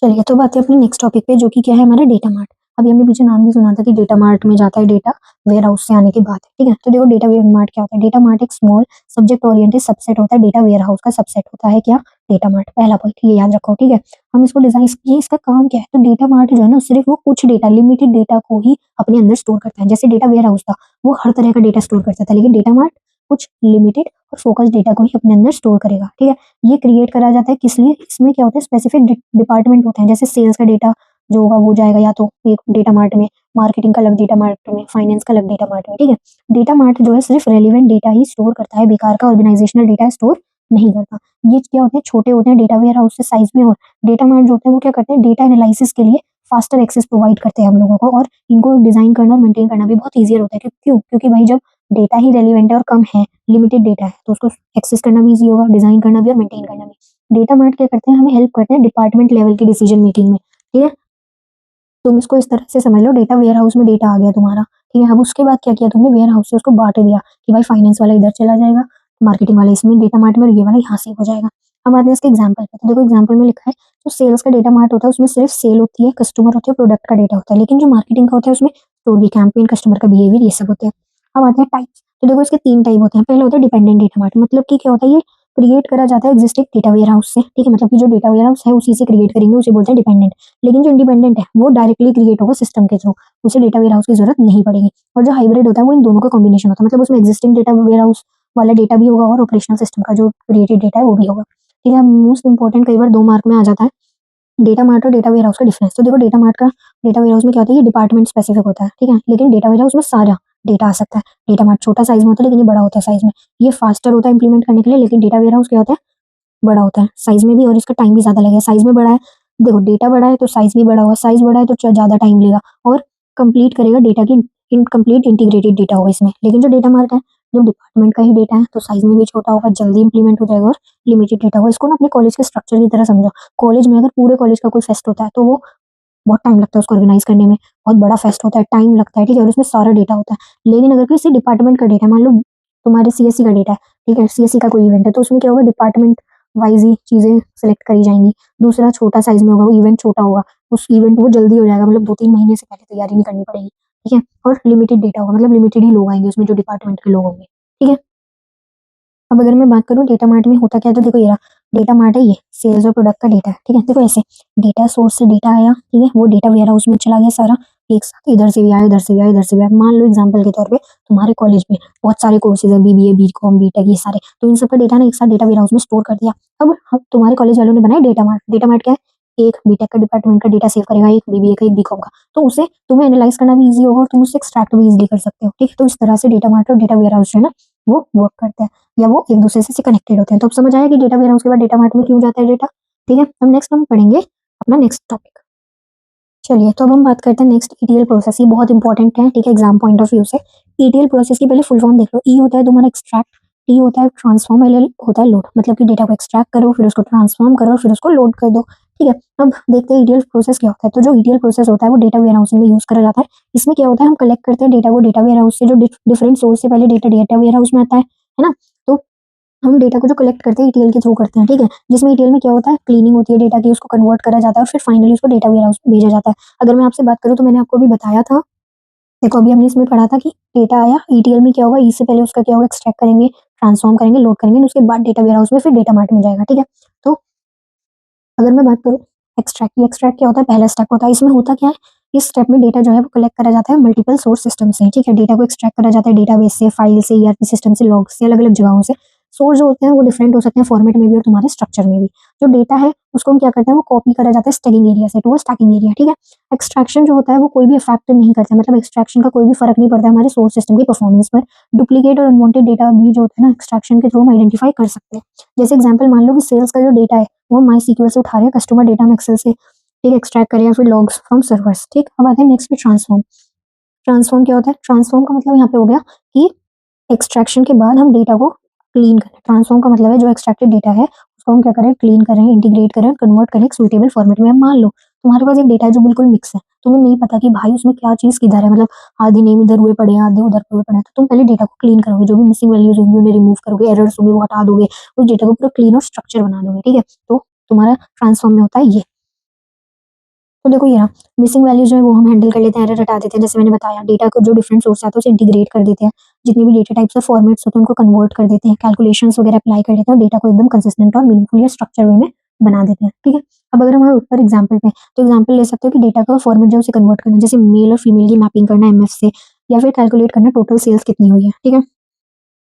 चलिए तो बात है अपने नेक्स्ट टॉपिक पे, जो कि क्या है हमारा डेटा मार्ट। अभी हमने पीछे नाम भी सुना था कि डेटा मार्ट में जाता है डेटा वेयर हाउस से आने के बाद, ठीक है? तो देखो डेटा वेयर मार्ट क्या होता है, डेटा मार्ट एक स्मॉल सब्जेक्ट ओरिएंटेड सबसेट होता है, डेटा वेयर हाउस का सबसेट होता है क्या, डेटा मार्ट। पहला पॉइंट ये याद रखो, ठीक है? हम इसको डिजाइन, ये इसका काम क्या है, तो डेटा मार्ट जो है ना सिर्फ वो कुछ डेटा, लिमिटेड डेटा को ही अपने अंदर स्टोर करता है। जैसे डेटा वेयर हाउस था वो हर तरह का डेटा स्टोर करता था, लेकिन डेटा मार्ट कुछ लिमिटेड और फोकस डेटा को ही अपने अंदर स्टोर करेगा, ठीक है? ये क्रिएट करा जाता है किस लिए, इसमें क्या होता है, स्पेसिफिक डिपार्टमेंट होते हैं, जैसे सेल्स का डेटा जो होगा वो जाएगा या तो एक डेटा मार्ट में, मार्केटिंग का अलग डेटा मार्ट में, फाइनेंस का अलग डेटा मार्ट में, ठीक है? डेटा मार्ट जो है सिर्फ रेलिवेंट डेटा ही स्टोर करता है, बेकार का ऑर्गेनाइजेशनल डेटा स्टोर नहीं करता। ये क्या होते हैं, छोटे होते हैं डेटा वेयर हाउस से साइज में, और डेटा मार्ट जो होते हैं वो क्या करते हैं, डेटा एनालिसिस के लिए फास्टर एक्सेस प्रोवाइड करते हैं हम लोगों को, और इनको डिजाइन करना और मेंटेन करना भी बहुत ईजियर होता है। क्यों? क्योंकि भाई जब डेटा ही रेलिवेंट है और कम है, लिमिटेड डेटा है, तो उसको एक्सेस करना भी ईजी होगा, डिजाइन करना भी और मेंटेन करना भी। डेटा मार्ट क्या करते हैं, हमें हेल्प करते हैं डिपार्टमेंट लेवल की डिसीजन मेकिंग में, ठीक है? तुम इसको इस तरह से समझ लो, डेटा वेयर हाउस में डेटा आ गया तुम्हारा, ठीक है? अब उसके बाद क्या किया तुमने, वेयर हाउस से उसको बांट दिया कि भाई फाइनेंस वाला इधर चला जाएगा, मार्केटिंग वाला इसमें, डेटा मार्ट में, और ये वाला यहाँ से हो जाएगा। अब आते हैं इसके एग्जाम्पल पे, तो देखो एग्जाम्पल में लिखा है, जो सेल्स का डेटा मार्ट होता है उसमें सिर्फ सेल होती है, कस्टमर होते हैं, प्रोडक्ट का डेटा होता है, लेकिन जो मार्केटिंग का होता है उसमें स्टोर की कैंपेन, कस्टमर का बिहेवियर, ये सब होते हैं। अब आते हैं टाइप्स, तो देखो इसके 3 टाइप होते हैं। पहले होता है डिपेंडेंट डेटा मार्ट, मतलब कि क्या होता है, ये क्रिएट करा जाता है एग्जिस्टिंग डेटा वेयर हाउस से, ठीक है? मतलब कि जो डेटा वेयर हाउस है उसी से क्रिएट करेंगे, उसे बोलते हैं डिपेंडेंट। लेकिन जो इंडिपेंडेंट है वो डायरेक्टली क्रिएट होगा सिस्टम के थ्रू, उसे डेटा वेयर हाउस की जरूरत नहीं पड़ेगी। और जो हाइब्रिड होता है वो इन दोनों का कॉम्बिनेशन होता है, मतलब उसमें एग्जिस्टिंग डेटा वेयर हाउस वाला डेटा भी होगा और ऑपरेशनल सिस्टम का जो क्रिएटेड डेटा है वो भी होगा, ठीक है? मोस्ट इंपॉर्टेंट कई बार 2 मार्क में आ जाता है, डेटा मार्ट और डेटा वेयर हाउस का डिफरेंस। तो देखो डेटा मार्ट का, डेटा वेयर हाउस में क्या होता है, ये डिपार्टमेंट स्पेसिफिक होता है, ठीक है? लेकिन डेटा वेयर हाउस में सारा डेटा आ सकता है। डेटा मार्ट छोटा साइज में होता है लेकिन ये बड़ा होता है साइज में, ये फास्टर होता है इंप्लीमेंट करने के लिए, लेकिन डेटा वेयर हाउस क्या होता है, बड़ा होता है साइज में भी, और इसका टाइम भी ज्यादा लगेगा। साइज में बड़ा है, देखो डेटा बड़ा है तो साइज भी बड़ा होगा, साइज बड़ा है तो ज्यादा टाइम लेगा, और कंप्लीट करेगा डेटा की, इनकम्प्लीट इंटीग्रेटेड डेटा होगा इसमें। लेकिन जो डेटा मार्ट है, जो डिपार्टमेंट का ही डेटा है, तो साइज में भी छोटा होगा, जल्दी इंप्लीमेंट हो जाएगा और लिमिटेड डेटा होगा। इसको ना अपने कॉलेज के स्ट्रक्चर की तरह समझो। कॉलेज में अगर पूरे कॉलेज का कोई फेस्ट होता है तो वो बहुत टाइम लगता है उसको ऑर्गेनाइज करने में, बहुत बड़ा फेस्ट होता है, टाइम लगता है, ठीक है? और उसमें सारा डेटा होता है। लेकिन अगर किसी डिपार्टमेंट का डेटा, मान लो तुम्हारे सीएससी का डेटा है, ठीक है? सीएससी का कोई इवेंट है तो उसमें क्या होगा, डिपार्टमेंट वाइज ही चीजें सेलेक्ट करी जाएंगी। दूसरा छोटा साइज में होगा, वो इवेंट छोटा होगा, उस इवेंट वो जल्दी हो जाएगा, मतलब 2-3 महीने से पहले तैयारी नहीं करनी पड़ेगी, ठीक है? और लिमिटेड डेटा होगा, मतलब लिमिटेड ही लोग आएंगे उसमें, जो डिपार्टमेंट के लोग होंगे, ठीक है? अब अगर मैं बात करूँ डेटा मार्ट में होता क्या है, तो देखो ये रहा डेटा मार्ट है, ये सेल्स और प्रोडक्ट का डेटा है, ठीक है? देखो ऐसे डेटा सोर्स से डेटा आया, ठीक है? वो डेटा वेयर हाउस में चला गया सारा एक साथ, इधर से भी आया, इधर से भी आया, इधर से भी आया। मान लो एग्जांपल के तौर पे तुम्हारे कॉलेज में बहुत सारे कोर्सेज है, बीबीए, बीकॉम, बीटेक, ये सारे, तो इन सब का डेटा ना एक साथ डेटा वेयर हाउस में स्टोर कर दिया। अब तुम्हारे कॉलेज वालों ने बनाया डेटा मार्ट। डेटा मार्ट क्या है, एक बीटेक का डिपार्टमेंट का डेटा सेव करेगा, एक बीबीए का, एक बीकॉम का, तो उसे तुम्हें एनालाइज करना भी ईजी होगा और तुम उससे एक्सट्रैक्ट भी ईजिली कर सकते हो, ठीक है? तो इस तरह से डेटा मार्ट और डेटा वेयर हाउस जो है ना वो वर्क करते हैं, या वो एक दूसरे से कनेक्टेड होते हैं। तो अब समझ आया कि डेटा वेयर हाउस के बाद डेटा मार्ट में क्यों जाता है डेटा, ठीक है? अब नेक्स्ट हम पढ़ेंगे अपना नेक्स्ट टॉपिक। चलिए तो अब हम बात करते हैं नेक्स्ट ईटीएल प्रोसेस। ये बहुत इंपॉर्टेंट है, ठीक है? एग्जाम पॉइंट ऑफ व्यू से ईटीएल प्रोसेस की पहले फुल फॉर्म देख लो। ई होता है तुम्हारा एक्सट्रैक्ट, टी होता है ट्रांसफॉर्म, एल होता है लोड, मतलब कि डेटा को एक्सट्रैक्ट करो, फिर उसको ट्रांसफॉर्म करो, फिर उसको लोड कर दो, ठीक है? अब देखते हैं ईटीएल प्रोसेस क्या होता है। तो जो ईटीएल प्रोसेस होता है वो डेटा वेयर हाउसिंग में यूज करा जाता है। इसमें क्या होता है, हम कलेक्ट करते हैं डेटा को डेटा वेयर हाउस से, जो डिफरेंट सोर्स से पहले डेटा डेटा वेयर हाउस में आता है ना? तो हम डेटा को जो कलेक्ट करते हैं ईटीएल के थ्रू करते हैं, ठीक है? जिसमें ईटीएल में क्या होता है, क्लीनिंग होती है डेटा की, उसको कन्वर्ट करा जाता है और फिर फाइनली उसको डेटा वेयर हाउस में भेजा जाता है। अगर मैं आपसे बात करूँ तो मैंने आपको अभी बताया था, देखो अभी हमने इसमें पढ़ा था कि डेटा आया ईटीएल में क्या होगा, ई से पहले उसका क्या होगा, एक्सट्रैक्ट करेंगे, ट्रांसफॉर्म करेंगे, लोड करेंगे, उसके बाद डेटा वेयर हाउस में, फिर डेटा मार्ट में जाएगा, ठीक है? तो अगर मैं बात करूँ एक्सट्रैक्ट, ये एक्सट्रैक्ट क्या होता है, पहला स्टेप होता है। इसमें होता क्या है, इस स्टेप में डेटा जो है वो कलेक्ट करा जाता है मल्टीपल सोर्स सिस्टम से, ठीक है? डेटा को एक्सट्रैक्ट करा जाता है डेटाबेस से, फाइल से, ईआरपी सिस्टम से, लॉग से, अलग अलग जगहों से। सोर्स जो होते हैं वो डिफरेंट हो सकते हैं फॉर्मेट में भी और तुम्हारे स्ट्रक्चर में भी। जो डेटा है उसको हम क्या करते हैं, वो कॉपी करा जाता है स्टैकिंग एरिया से टू स्टैकिंग एरिया, ठीक है? एक्सट्रैक्शन जो होता है वो कोई भी इफेक्ट नहीं करता, मतलब एक्सट्रैक्शन का कोई भी फर्क नहीं पड़ता हमारे सोर्स सिस्टम की परफॉर्मेंस पर। डुप्लीकेट और अनवांटेड डेटा भी जो होता है ना, एक्सट्रैक्शन के थ्रू हम आइडेंटिफाई कर सकते हैं। जैसे एग्जाम्पल मान लो कि सेल्स का जो डेटा है वो माई सीक्वल से उठा रहे हैं, कस्टमर डेटा हम एक्सेल से, ठीक, एक्सट्रैक्ट करें, या फिर लॉग्स फ्रॉम सर्वर्स, ठीक? अब आते हैं नेक्स्ट पे ट्रांसफॉर्म। ट्रांसफॉर्म क्या होता है? ट्रांसफॉर्म का मतलब यहाँ पे हो गया कि एक्सट्रैक्शन के बाद हम डेटा को क्लीन करें। ट्रांसफॉर्म का मतलब है जो एक्सट्रैक्टेड डेटा है उसको हम क्या करें? क्लीन करें, इंटीग्रेट करें, कन्वर्ट करें एक सुटेबल फॉर्मेट में। अब मान लो तुम्हारे पास एक डेटा है जो बिल्कुल मिक्स है, तुम्हें नहीं पता कि भाई उसमें क्या चीज़ किधर है, मतलब आधे नेम इधर हुए पड़े हैं, आधे उधर हुए पड़े हैं। तो तुम पहले डेटा को क्लीन करोगे, जो भी मिसिंग वैल्यूज होंगी उन्हें रिमूव करोगे, एरर्स होंगे वो हटा दोगे, उस डेटा को पूरा क्लीन और स्ट्रक्चर बना दोगे, ठीक है? तो तुम्हारा ट्रांसफॉर्म में होता है ये। तो देखो ये रहा, मिसिंग वैल्यू जो है वो हम हैंडल कर लेते हैं, एरर हटा देते हैं, जैसे मैंने बताया डेटा को जो डिफरेंट सोर्स आता है उसे इंटीग्रेट कर देते हैं, जितने भी डेटा टाइप्स और फॉर्मेट्स होते हैं उनको कन्वर्ट कर देते हैं, कैलकुलेशंस वगैरह अप्लाई कर देते हैं और डेटा को एकदम कंसिस्टेंट और मीनिंगफुल या स्ट्रक्चर वे में बना देते हैं, ठीक है? अब अगर हम ऊपर एग्जाम्पल पे, तो एग्जाम्पल ले सकते हो कि डेटा का फॉर्मेट जो है उसे कन्वर्ट करना, जैसे मेल और फीमेल की मैपिंग करना एमएफ से, या फिर कैलकुलेट करना टोटल सेल्स कितनी हुई है, ठीक है?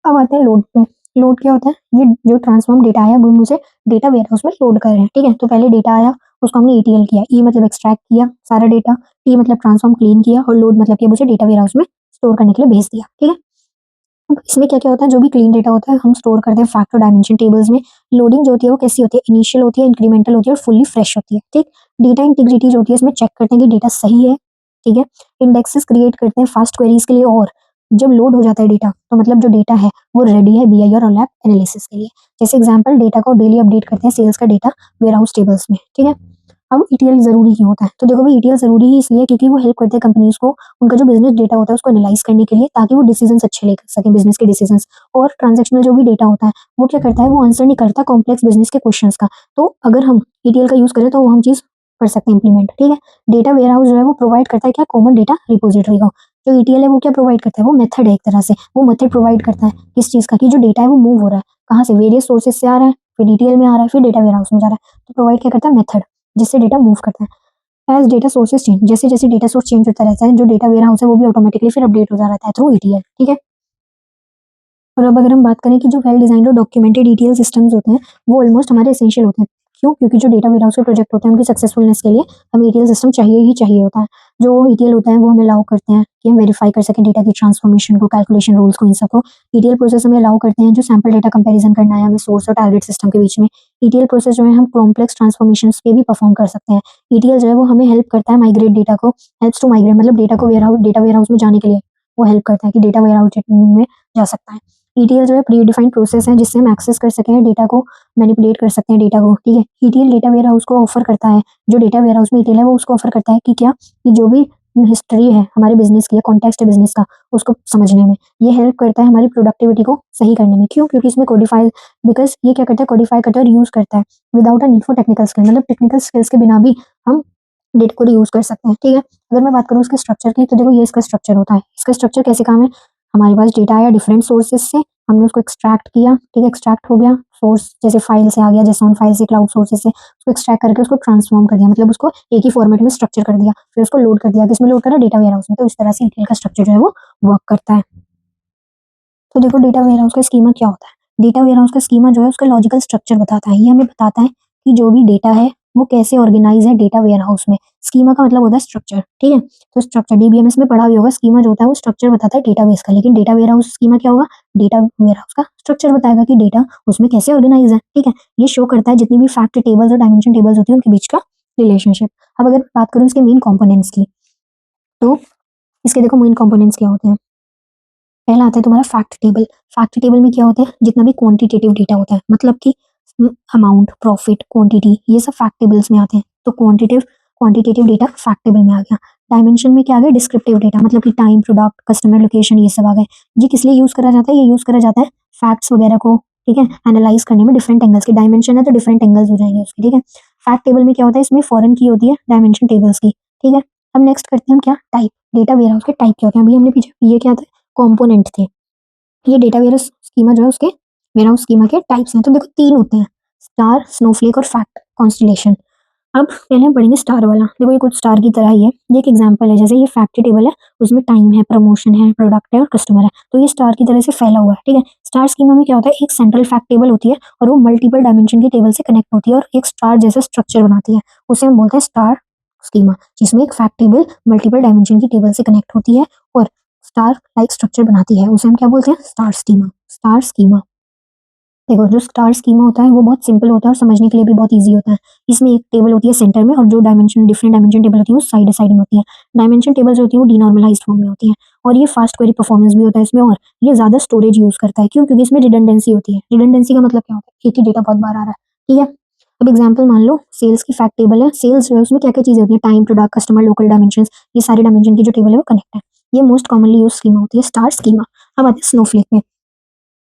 अब आते हैं लोड पे। लोड क्या होता है? ये जो ट्रांसफॉर्म डेटा आया वो हम उसे डेटा वेयरहाउस में लोड कर रहे हैं, ठीक है? तो पहले डेटा आया, उसको हमने ईटीएल किया, ई मतलब एक्सट्रैक्ट किया सारा डेटा, टी मतलब ट्रांसफॉर्म क्लीन किया, और लोड मतलब कि अब उसे डेटा वेयरहाउस में स्टोर करने के लिए भेज दिया, ठीक है? अब इसमें क्या क्या होता है? जो भी क्लीन डेटा होता है हम स्टोर करते हैं फैक्टर डायमेंशन टेबल्स में। लोडिंग जो होती है वो कैसी होती है? इनिशियल होती है, इंक्रीमेंटल होती है और फुल्ली फ्रेश होती है, ठीक? डेटा इंटीग्रिटी जो होती है इसमें चेक करते हैं कि डेटा सही है, ठीक है? इंडेक्सेस क्रिएट करते हैं फास्ट क्वेरीज के लिए, और जब लोड हो जाता है डेटा तो मतलब जो डेटा है वो रेडी है बीआई और ओलैप एनालिसिस के लिए। जैसे एग्जांपल, डेटा को डेली अपडेट करते हैं सेल्स का डेटा वेयरहाउस टेबल्स में, ठीक है? अब ईटीएल जरूरी क्यों होता है? तो देखो भाई, ईटीएल जरूरी ही इसलिए क्योंकि वो हेल्प करते हैं कंपनीज को उनका जो बिजनेस डेटा होता है उसको एनालाइज करने के लिए, ताकि वो डिसीजंस अच्छे लेकर सकें, बिजनेस के डिसीजंस। और ट्रांजैक्शनल जो भी डेटा होता है वो क्या करता है? वो आंसर नहीं करता कॉम्प्लेक्स बिजनेस के क्वेश्चंस का। तो अगर हम ईटीएल का यूज करें तो वो हम चीज कर सकते हैं इंप्लीमेंट, ठीक है? डेटा वेयरहाउस जो है वो प्रोवाइड करता है क्या? कॉमन डेटा रिपोजिटरी का। जो ईटीएल है वो क्या प्रोवाइड करता है? वो मेथड है, एक तरह से वो मेथड प्रोवाइड करता है किस चीज का, कि जो डेटा है वो मूव हो रहा है कहाँ से, वेरियस सोर्सेज से आ रहा है, फिर ईटीएल में आ रहा है, फिर डेटा वेयरहाउस में जा रहा है। तो प्रोवाइड क्या करता है? मेथड, जिससे डेटा मूव करता है। एज डेटा सोर्सेज चेंज, जैसे जैसे डेटा सोर्स चेंज होता रहता है, जो डेटा वेयर हाउस है वो भी ऑटोमेटिकली फिर अपडेट होता रहता है थ्रू ईटीएल, ठीक है? और अब अगर हम बात करें कि जो वेल डिजाइन्ड और डॉक्यूमेंटेड ईटीएल सिस्टम्स होते हैं वो ऑलमोस्ट हमारे एसेंशियल होते हैं। क्यों? क्योंकि जो डेटा वेयर हाउस के प्रोजेक्ट होते हैं उनकी सक्सेसफुलनेस के लिए हमें ईटीएल सिस्टम चाहिए ही चाहिए होता है। जो ईटीएल होता है वो हमें अलाउ करते हैं कि हम वेरीफाई कर सकें डेटा की ट्रांसफॉर्मेशन को, कैलकुलेशन रूल्स को, इन सबको। ईटीएल प्रोसेस हमें अलाउ करते हैं जो सैम्पल डेटा कंपेरिजन करना है हमें सोर्स और टारगेट सिस्टम के बीच में। ईटीएल प्रोसेस जो है हम कॉम्प्लेक्स ट्रांसफॉर्मेशन पे भी परफॉर्म कर सकते हैं। ईटीएल जो है वो हमें हेल्प करता है माइग्रेट डेटा को, हेल्प्स टू माइग्रेट मतलब डेटा को डेटा वेयर हाउस में जाने के लिए वो हेल्प करता है कि डेटा वेयर हाउस में जा सकता है। ईटीएल जो है प्री डिफाइंड प्रोसेस है जिससे हम एक्सेस कर सकें डेटा को, मैनिपुलेट कर सकते हैं डेटा को, ठीक है? ईटीएल डेटा वेयर हाउस को ऑफर करता है, जो डेटा वेयर हाउस में ईटीएल है वो उसको ऑफर करता है कि क्या, कि जो भी हिस्ट्री है हमारे बिजनेस की, कॉन्टेक्स्ट है बिजनेस का, उसको समझने में ये हेल्प करता है, हमारी प्रोडक्टिविटी को सही करने में। क्यों? क्योंकि इसमें कोडिफाई, बिकॉज ये क्या करता है? कोडिफाई करता है और यूज करता है without a need for technical skill, मतलब टेक्निकल स्किल्स के बिना भी हम डेटा को यूज कर सकते हैं, ठीक है? अगर मैं बात करूँ इसके स्ट्रक्चर की, तो देखो ये इसका स्ट्रक्चर होता है। इसका स्ट्रक्चर कैसे काम है? हमारे पास डेटा आया डिफरेंट सोर्सेज से, हमने उसको एक्सट्रैक्ट किया, ठीक है? एक्सट्रैक्ट हो गया सोर्स, जैसे फाइल से आ गया, जैसे ऑन फाइल से, क्लाउड सोर्सेज से, उसको एक्सट्रैक्ट करके उसको ट्रांसफॉर्म कर दिया, मतलब उसको एक ही फॉर्मेट में स्ट्रक्चर कर दिया, फिर उसको लोड कर दिया, किसमें लोड करा? डेटा वेयर हाउस में। तो इस तरह से ईटीएल का स्ट्रक्चर जो है वो वर्क करता है। तो देखो डेटा वेयर हाउस का स्कीमा क्या होता है? डेटा वेयर हाउस का स्कीमा जो है उसका लॉजिकल स्ट्रक्चर बताता है। ये हमें बताता है कि जो भी डेटा है वो कैसे ऑर्गेनाइज है डेटा वेयर हाउस में। स्कीमा का मतलब होता है स्ट्रक्चर, ठीक है? तो स्ट्रक्चर डीबीएमएस में पढ़ा भी होगा, स्कीमा जो होता है वो स्ट्रक्चर बताता है डेटाबेस का, लेकिन डेटा वेयर हाउस स्कीमा क्या होगा? डेटा वेयर हाउस का स्ट्रक्चर बताएगा कि डेटा उसमें कैसे ऑर्गेनाइज है, ठीक है? ये शो करता है जितनी भी फैक्ट टेबल्स और डायमेंशन टेबल्स होती है उनके बीच का रिलेशनशिप। अब अगर बात करूँ इसके मेन कॉम्पोनेंट्स की, तो इसके देखो मेन कॉम्पोनेंट्स क्या होते हैं। पहला आता है तुम्हारा फैक्ट टेबल। फैक्ट टेबल में क्या होता है? जितना भी क्वांटिटेटिव डेटा होता है, मतलब कि अमाउंट, प्रॉफिट, क्वांटिटी, ये सब फैक्ट टेबल्स में आते हैं। तो क्वांटिटेटिव डेटा फैक्ट टेबल में आ गया। डायमेंशन में क्या आ गया? डिस्क्रिप्टिव डेटा, मतलब कि टाइम, प्रोडक्ट, कस्टमर लोकेशन, ये सब आ गए। ये किस लिए यूज करा जाता है? ये यूज करा जाता है फैक्ट्स वगैरह को, ठीक है, एनालाइज करने में डिफरेंट एंगल्स की। डायमेंशन है तो डिफरेंट एंगल्स हो जाएंगे उसके, ठीक है? फैक्ट टेबल में क्या होता है? इसमें फॉरेन की होती है डायमेंशन टेबल्स की, ठीक है? अब नेक्स्ट करते हैं हम क्या? टाइप। डेटा वेयर हाउस के टाइप क्या होते हैं? अभी हमने पीछे ये क्या था? कंपोनेंट थे। ये डेटा वेयरहाउस स्कीमा जो है उसके वेयरहाउस स्कीमा के टाइप्स हैं। तो देखो तीन होते हैं, स्टार, स्नोफ्लेक और फैक्ट कॉन्स्टलेशन। अब पहले हम पढ़ेंगे स्टार वाला। देखो ये कुछ स्टार की तरह ही है, ये एक एग्जांपल है। जैसे ये फैक्ट टेबल है, उसमें टाइम है, प्रमोशन है, प्रोडक्ट है और कस्टमर है, तो ये स्टार की तरह से फैला हुआ है, ठीक है? स्टार स्कीमा में क्या होता है? एक सेंट्रल फैक्ट टेबल होती है और वो मल्टीपल डायमेंशन की टेबल से कनेक्ट होती है और एक स्टार जैसा स्ट्रक्चर बनाती है, उसे हम बोलते हैं स्टार स्कीमा, जिसमें एक फैक्ट टेबल मल्टीपल डायमेंशन की टेबल से कनेक्ट होती है और स्टार लाइक स्ट्रक्चर बनाती है, उसे हम क्या बोलते हैं? Star schema, star schema. देखो जो स्टार स्कीमा होता है वो बहुत सिंपल होता है और समझने के लिए भी बहुत ईजी होता है। इसमें एक टेबल होती है सेंटर में और जो डायमेंशन डिफरेंट डायमेंशन टेबल होती है वो साइड साइड में होती है। डायमेंशन टेबल्स होती है वो डीनॉर्मलाइज्ड फॉर्म में होती है और ये फास्ट क्वेरी परफॉर्मेंस भी होता है इसमें और ये ज़्यादा स्टोरेज यूज़ करता है। क्यों? क्योंकि इसमें रिडंडेंसी होती है। रिडंडेंसी का मतलब क्या होता है? एक ही डेटा बहुत बार आ रहा है, ठीक है? अब एग्जाम्पल मान लो सेल्स की फैक्ट टेबल है। सेल्स जो है उसमें क्या-क्या चीज़ें होती है? Time, product, customer, local dimensions, ये सारे डायमेंशन की जो टेबल है वो कनेक्ट है। ये मोस्ट कॉमनली यूज़ स्कीमा होती है स्टार स्कीमा। अब आते हैं स्नोफ्लेक में।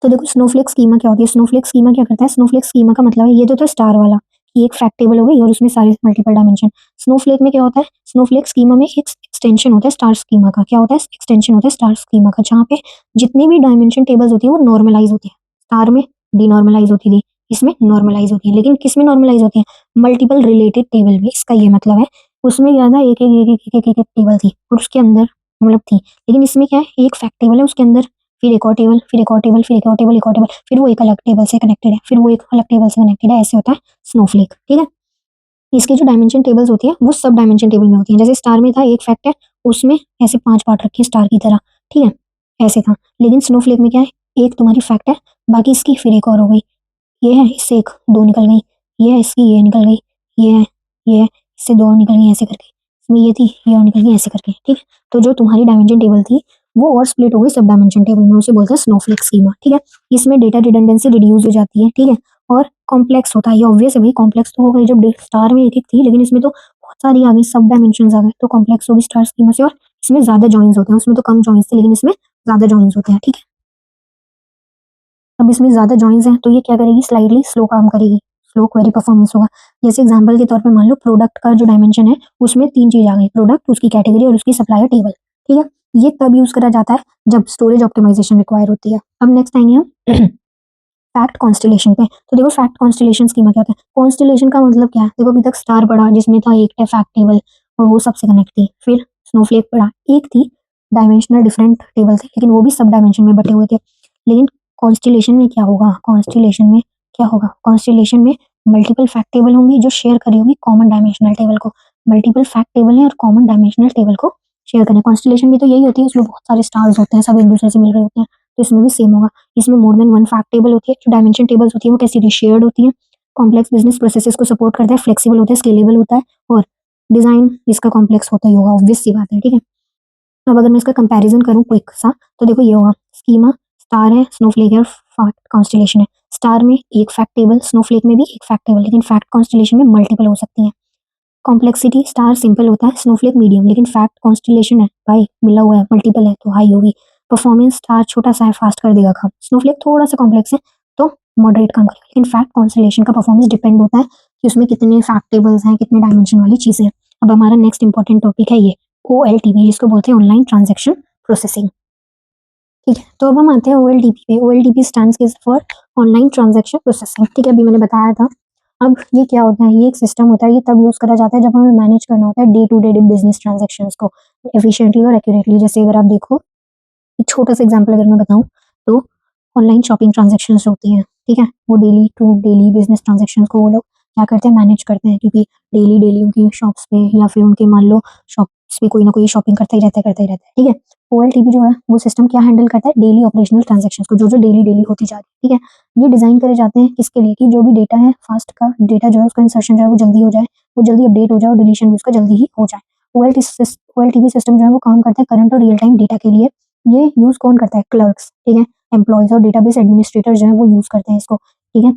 तो देखो स्नोफ्लेक स्कीमा क्या होती है? स्नोफ्लेक स्कीमा क्या करता है? स्नोफ्लेक स्कीमा का मतलब है ये जो था स्टार वाला, ये एक फैक्ट टेबल हो गई और उसमें सारे मल्टीपल डायमेंशन। स्नोफ्लेक में क्या होता है? स्नोफ्लेक स्कीमा में एक एक्सटेंशन होता है स्टार स्कीमा का। क्या होता है? एक्सटेंशन होता है स्टार स्कीमा का, जहाँ पे जितनी भी डायमेंशन टेबल्स होती है वो नॉर्मलाइज होती है। स्टार में डीनॉर्मलाइज होती थी, इसमें नॉर्मलाइज होती है। लेकिन किस में नॉर्मलाइज होती है? मल्टीपल रिलेटेड टेबल में। इसका ये मतलब है उसमें क्या था? एक एक एक एक एक एक एक टेबल थी और उसके अंदर मतलब थी। लेकिन इसमें क्या है? एक फैक्ट टेबल है उसके अंदर फिर एक और टेबल, फिर एक और टेबल, फिर एक और टेबल, एक और टेबल, फिर वो एक अलग टेबल से कनेक्टेड है, फिर वो एक अलग टेबल से कनेक्टेड है, ऐसे होता है स्नोफ्लेक, ठीक है? इसकी जो डायमेंशन टेबल्स होती है वो सब डायमेंशन टेबल में होती है। जैसे स्टार में था एक फैक्ट है, उसमें ऐसे 5 पार्ट रखे हैं स्टार की तरह, ठीक है? ऐसे था। लेकिन स्नोफ्लेक में क्या है? एक तुम्हारी फैक्ट है, बाकी इसकी फिर एक और हो गई। ये है, इससे 1 2 निकल गई, ये है इसकी ये निकल गई, ये है, इससे 2 और निकल गई ऐसे करके। इसमें ये थी, ये और निकल गई ऐसे करके, ठीक है? तो जो तुम्हारी डायमेंशन टेबल थी, वो और स्प्लिट हो गई सब डायमेंशन टेबल में, उसे बोलते हैं स्नोफ्लेक स्कीमा, ठीक है? इसमें डेटा रिडंडेंसी रिड्यूस हो जाती है, ठीक है? और कॉम्प्लेक्स होता है, ये ऑब्वियस है भाई कॉम्प्लेक्स तो होगा ही जब स्टार में एक-एक थी, लेकिन इसमें तो बहुत सारी आ गई, सब डायमेंशंस आ गए, तो कॉम्प्लेक्स होगी स्टार स्कीमा से और इसमें ज़्यादा जॉइन्स होते हैं, उसमें तो कम जॉइन्स थे लेकिन इसमें ज़्यादा जॉइन्स होते हैं, ठीक है? अब इसमें ज़्यादा जॉइन्स हैं तो ये क्या करेगी? स्लाइटली स्लो काम करेगी, स्लो क्वेरी परफॉर्मेंस होगा। जैसे एग्जांपल के तौर पे मान लो प्रोडक्ट का जो डायमेंशन है उसमें 3 चीज़ आ गई, प्रोडक्ट, उसकी कैटेगरी और उसकी सप्लायर टेबल, ठीक है? ये तब यूज़ करा जाता है जब स्टोरेज ऑप्टिमाइजेशन रिक्वायर होती है। अब नेक्स्ट आएँगे हम फैक्ट कॉन्स्टेलेशन पे। तो देखो फैक्ट कॉन्स्टेलेशन स्कीमा क्या होता है? कॉन्स्टेलेशन का मतलब क्या है? देखो अभी तक स्टार पढ़ा जिसमें था एक फैक्ट टेबल और वो सबसे कनेक्ट थी। फिर स्नोफ्लेक पढ़ा, एक थी डायमेंशनल डिफरेंट टेबल थे लेकिन वो भी सब डायमेंशन में बटे हुए थे। लेकिन कॉन्स्टेलेशन में क्या होगा? कॉन्स्टेलेशन में क्या होगा? कॉन्स्टेलेशन में मल्टीपल फैक्ट टेबल होंगी जो शेयर करी होगी कॉमन डायमेंशनल टेबल को। मल्टीपल फैक्ट टेबल है और कॉमन डायमेंशनल टेबल को शेयर करें। कॉन्स्टेलेशन भी तो यही होती है, उसमें बहुत सारे स्टार्स होते हैं, सब एक दूसरे से मिल रहे होते हैं। तो इसमें भी सेम होगा। इसमें more than one fact table होती है। जो डायमेंशन टेबल्स होती है वो कैसी होती है? शेयर्ड होती है। कॉम्प्लेक्स बिजनेस प्रोसेसेस को सपोर्ट करता है, फ्लेक्सिबल होता है, स्केलेबल होता है और डिजाइन इसका कॉम्प्लेक्स होता ही होगा, ऑब्वियस सी बात है, ठीक है? अब अगर मैं इसका कंपैरिजन करूँ क्विक सा, तो देखो ये होगा स्कीमा, स्टार है, स्नोफ्लेक है और फैक्ट कॉन्स्टेलेशन है। स्टार में एक फैक्ट टेबल, स्नोफ्लेक में भी एक फैक्ट टेबल, लेकिन फैक्ट कॉन्स्टेलेशन में मल्टीपल हो सकती है। कॉम्प्लेक्सिटी स्टार सिंपल होता है, स्नोफ्लेक मीडियम, लेकिन फैक्ट कॉन्स्टेलेशन है भाई मिला हुआ है, मल्टीपल है तो हाई होगी। परफॉर्मेंस स्टार छोटा सा है, फास्ट कर देगा काम। स्नोफ्लेक थोड़ा सा कॉम्प्लेक्स है तो मॉडरेट काम करेगा, लेकिन फैक्ट कॉन्स्टेलेशन का परफॉर्मेंस डिपेंड होता है कि उसमें कितने फैक्ट टेबल्स हैं, कितने डायमेंशन वाली चीजें हैं। अब हमारा नेक्स्ट इंपॉर्टेंट टॉपिक है ये OLTP, जिसको बोलते हैं ऑनलाइन ट्रांजेक्शन प्रोसेसिंग, ठीक है? तो अब हम आते हैं OLTP पे। OLTP stands for online transaction processing, ठीक है? अभी मैंने बताया था। अब ये क्या होता है? ये एक सिस्टम होता है, ये तब यूज़ करा जाता है जब हमें मैनेज करना होता है day to day business transactions को एफिशिएंटली और एक्यूरेटली। जैसे अगर आप देखो, एक छोटा सा एग्जांपल अगर मैं बताऊँ, तो ऑनलाइन शॉपिंग ट्रांजैक्शंस होती हैं, ठीक है? वो daily to daily business transactions को वो लोग क्या करते हैं? मैनेज करते हैं, क्योंकि डेली डेली उनकी शॉप्स पे या फिर उनके मान लो शॉप्स पे कोई ना कोई शॉपिंग करता ही रहता है, ठीक है? OLTP जो है वो सिस्टम क्या हैंडल करता है? डेली ऑपरेशनल ट्रांजैक्शंस को, जो डेली डेली होती जा रही है, ठीक है? ये डिज़ाइन करे जाते हैं किसके लिए? कि जो भी डेटा है फास्ट का डेटा जो है उसका इंसर्शन जो है वो जल्दी हो जाए, वो जल्दी अपडेट हो जाए और डिलीशन भी उसका जल्दी ही हो जाए। OLTP सिस्टम जो है वो काम करता है करंट और रियल टाइम डेटा के लिए। ये यूज़ कौन करता है? क्लर्क्स, ठीक है? एम्प्लॉइज़ और डेटाबेस एडमिनिस्ट्रेटर जो है वो यूज़ करते हैं इसको, ठीक है?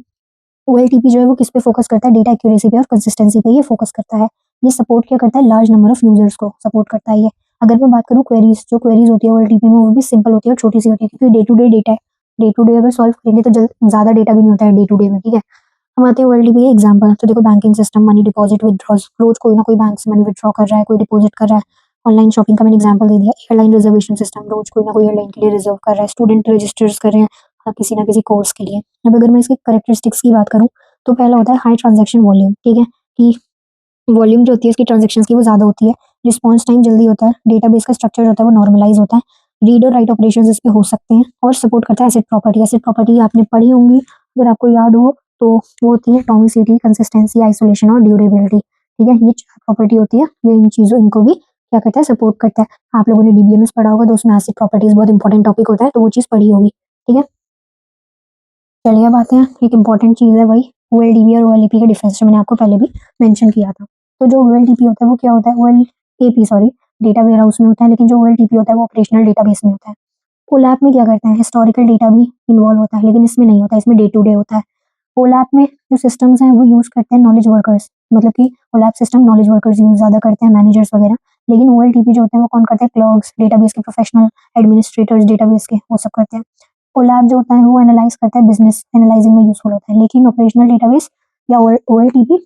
OLTP जो है वो किस पे फोकस करता है? डेटा एक्यूरेसी पे और कंसिस्टेंसी पे ये फोकस करता है। ये सपोर्ट क्या करता है? लार्ज नंबर ऑफ यूजर्स को सपोर्ट करता है ये। अगर मैं बात करूँ क्वेरीज, जो क्वेरीज होती है OLTP में वो भी सिंपल होती है और छोटी सी होती है, क्योंकि डे टू डे डेटा है। डे टू डे अगर सॉल्व करेंगे तो ज़्यादा डेटा भी नहीं होता है डे टू डे में, ठीक है? हम आते हैं OLTP के एग्जाम्पल। तो देखो banking system, money deposit withdraws, रोज कोई ना कोई बैंक से मनी विड्रॉ कर रहा है, कोई डिपॉजिट कर रहा है। ऑनलाइन शॉपिंग का मैंने एग्जाम्पल दे दिया। एयरलाइन रिजर्वेशन सिस्टम, रोज कोई ना कोई एयरलाइन के लिए रिजर्व कर रहा है। स्टूडेंट रजिस्टर्स कर रहे हैं किसी ना किसी कोर्स के लिए। अब अगर मैं इसके करेक्टरिस्टिक्स की बात करूँ, तो पहला होता है हाई ट्रांजैक्शन वॉल्यूम, ठीक है? कि वॉल्यूम जो होती है इसकी ट्रांजैक्शंस की वो ज़्यादा होती है। रिस्पॉन्स टाइम जल्दी होता है। डेटाबेस का स्ट्रक्चर जो होता है वो नॉर्मलाइज़ होता है। रीड और राइट ऑपरेशंस इस पे हो सकते हैं और सपोर्ट करता है एसेट प्रॉपर्टी। एसेट प्रॉपर्टी आपने पढ़ी होंगी, अगर आपको याद हो तो वो होती है एटॉमिसिटी, कंसिस्टेंसी, आइसोलेशन और ड्यूरेबिलिटी, ठीक है? ये 4 प्रॉपर्टी होती है, ये इनको भी क्या करता है? सपोर्ट करता है। आप लोगों ने DBMS पढ़ा होगा तो उसमें एसिड प्रॉपर्टीज बहुत इंपॉर्टेंट टॉपिक होता है, तो वो चीज़ पढ़ी होगी, ठीक है? चलिए अब आते हैं, एक इंपॉर्टेंट चीज़ है वही OLTP और OLAP का डिफरेंस जो मैंने आपको पहले भी मेंशन किया था। तो जो OLTP होता है वो क्या होता है, OLAP sorry, data warehouse में होता है, लेकिन जो OLTP होता है वो ऑपरेशनल डेटाबेस में होता है। OLAP में क्या करते हैं, हिस्टोरिकल डेटा भी इन्वॉल्व होता है, लेकिन इसमें नहीं होता, इसमें डे टू डे होता है। OLAP में जो सिस्टम्स हैं वो यूज़ करते हैं नॉलेज वर्कर्स, मतलब कि OLAP system knowledge workers use ज़्यादा करते हैं, मैनेजर्स वगैरह। लेकिन OLTP जो होते हैं वो कौन करते हैं, क्लर्क्स, डेटाबेस के प्रोफेशनल, एडमिनिस्ट्रेटर्स डेटाबेस के, वो सब करते हैं। OLAP जो होता है वो एनालाइज करता है, बिजनेस एनालाइजिंग में यूजफुल होता है, लेकिन ऑपरेशनल डेटाबेस या OLTP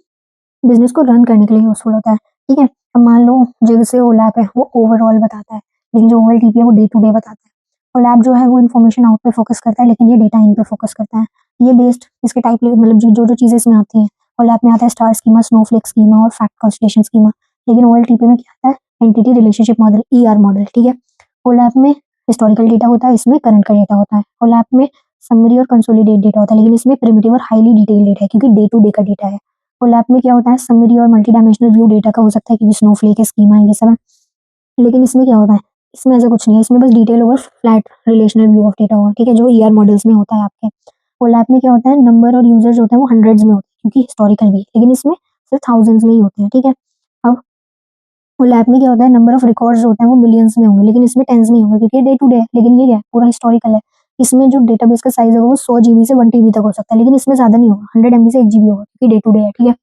बिजनेस को रन करने के लिए यूजफुल होता है। ठीक है, अब मान लो जैसे OLAP है वो ओवरऑल बताता है, लेकिन जो OLTP है वो डे टू डे बताता है। OLAP जो है वो इन्फॉर्मेशन आउट पे फोकस करता है, लेकिन ये डेटा इन पे फोकस करता है। ये बेस्ड इसके टाइप, मतलब जो जो चीजें इसमें आती हैं, OLAP में आता है स्टार स्कीमा, स्नोफ्लेक स्कीमा और फैक्ट कंसोलिडेशन स्कीमा, लेकिन OLTP में क्या आता है, entity relationship model, ER model. ठीक है, OLAP में हिस्टोरिकल डेटा होता है, इसमें करंट का डेटा होता है। OLAP में समरी और कंसोलिडेट डेटा होता है, लेकिन इसमें प्रिमिटिव और हाईली डिटेल्ड डेटा है, क्योंकि डे टू डे का डेटा है। OLAP में क्या होता है, समरी और मल्टी डायमेंशनल व्यू डेटा का हो सकता है, क्योंकि स्नोफ्लेक है, स्कीमा है, ये सब है। लेकिन इसमें क्या होता है, इसमें ऐसा कुछ नहीं है, इसमें बस detail over flat relational view of data होगा। ठीक है, जो ER मॉडल्स में होता है आपके। OLAP में क्या होता है, नंबर और यूजर जो होता है वो हंड्रेड्स में होते हैं, क्योंकि हिस्टोरिकल भी, लेकिन इसमें सिर्फ थाउजेंड्स में ही होते हैं। ठीक है, अब OLAP में क्या होता है, नंबर ऑफ रिकॉर्ड्स होते हैं वो मिलियंस में होंगे, लेकिन इसमें टेंस में होंगे, क्योंकि डे टू डे है। लेकिन ये क्या है, पूरा हिस्टोरिकल है। इसमें जो डेटाबेस का साइज होगा वो 100 GB से 1 TB तक हो सकता है, लेकिन इसमें ज्यादा नहीं होगा, 100 MB से 1 GB होगा, क्योंकि डे टू डे है। ठीक है,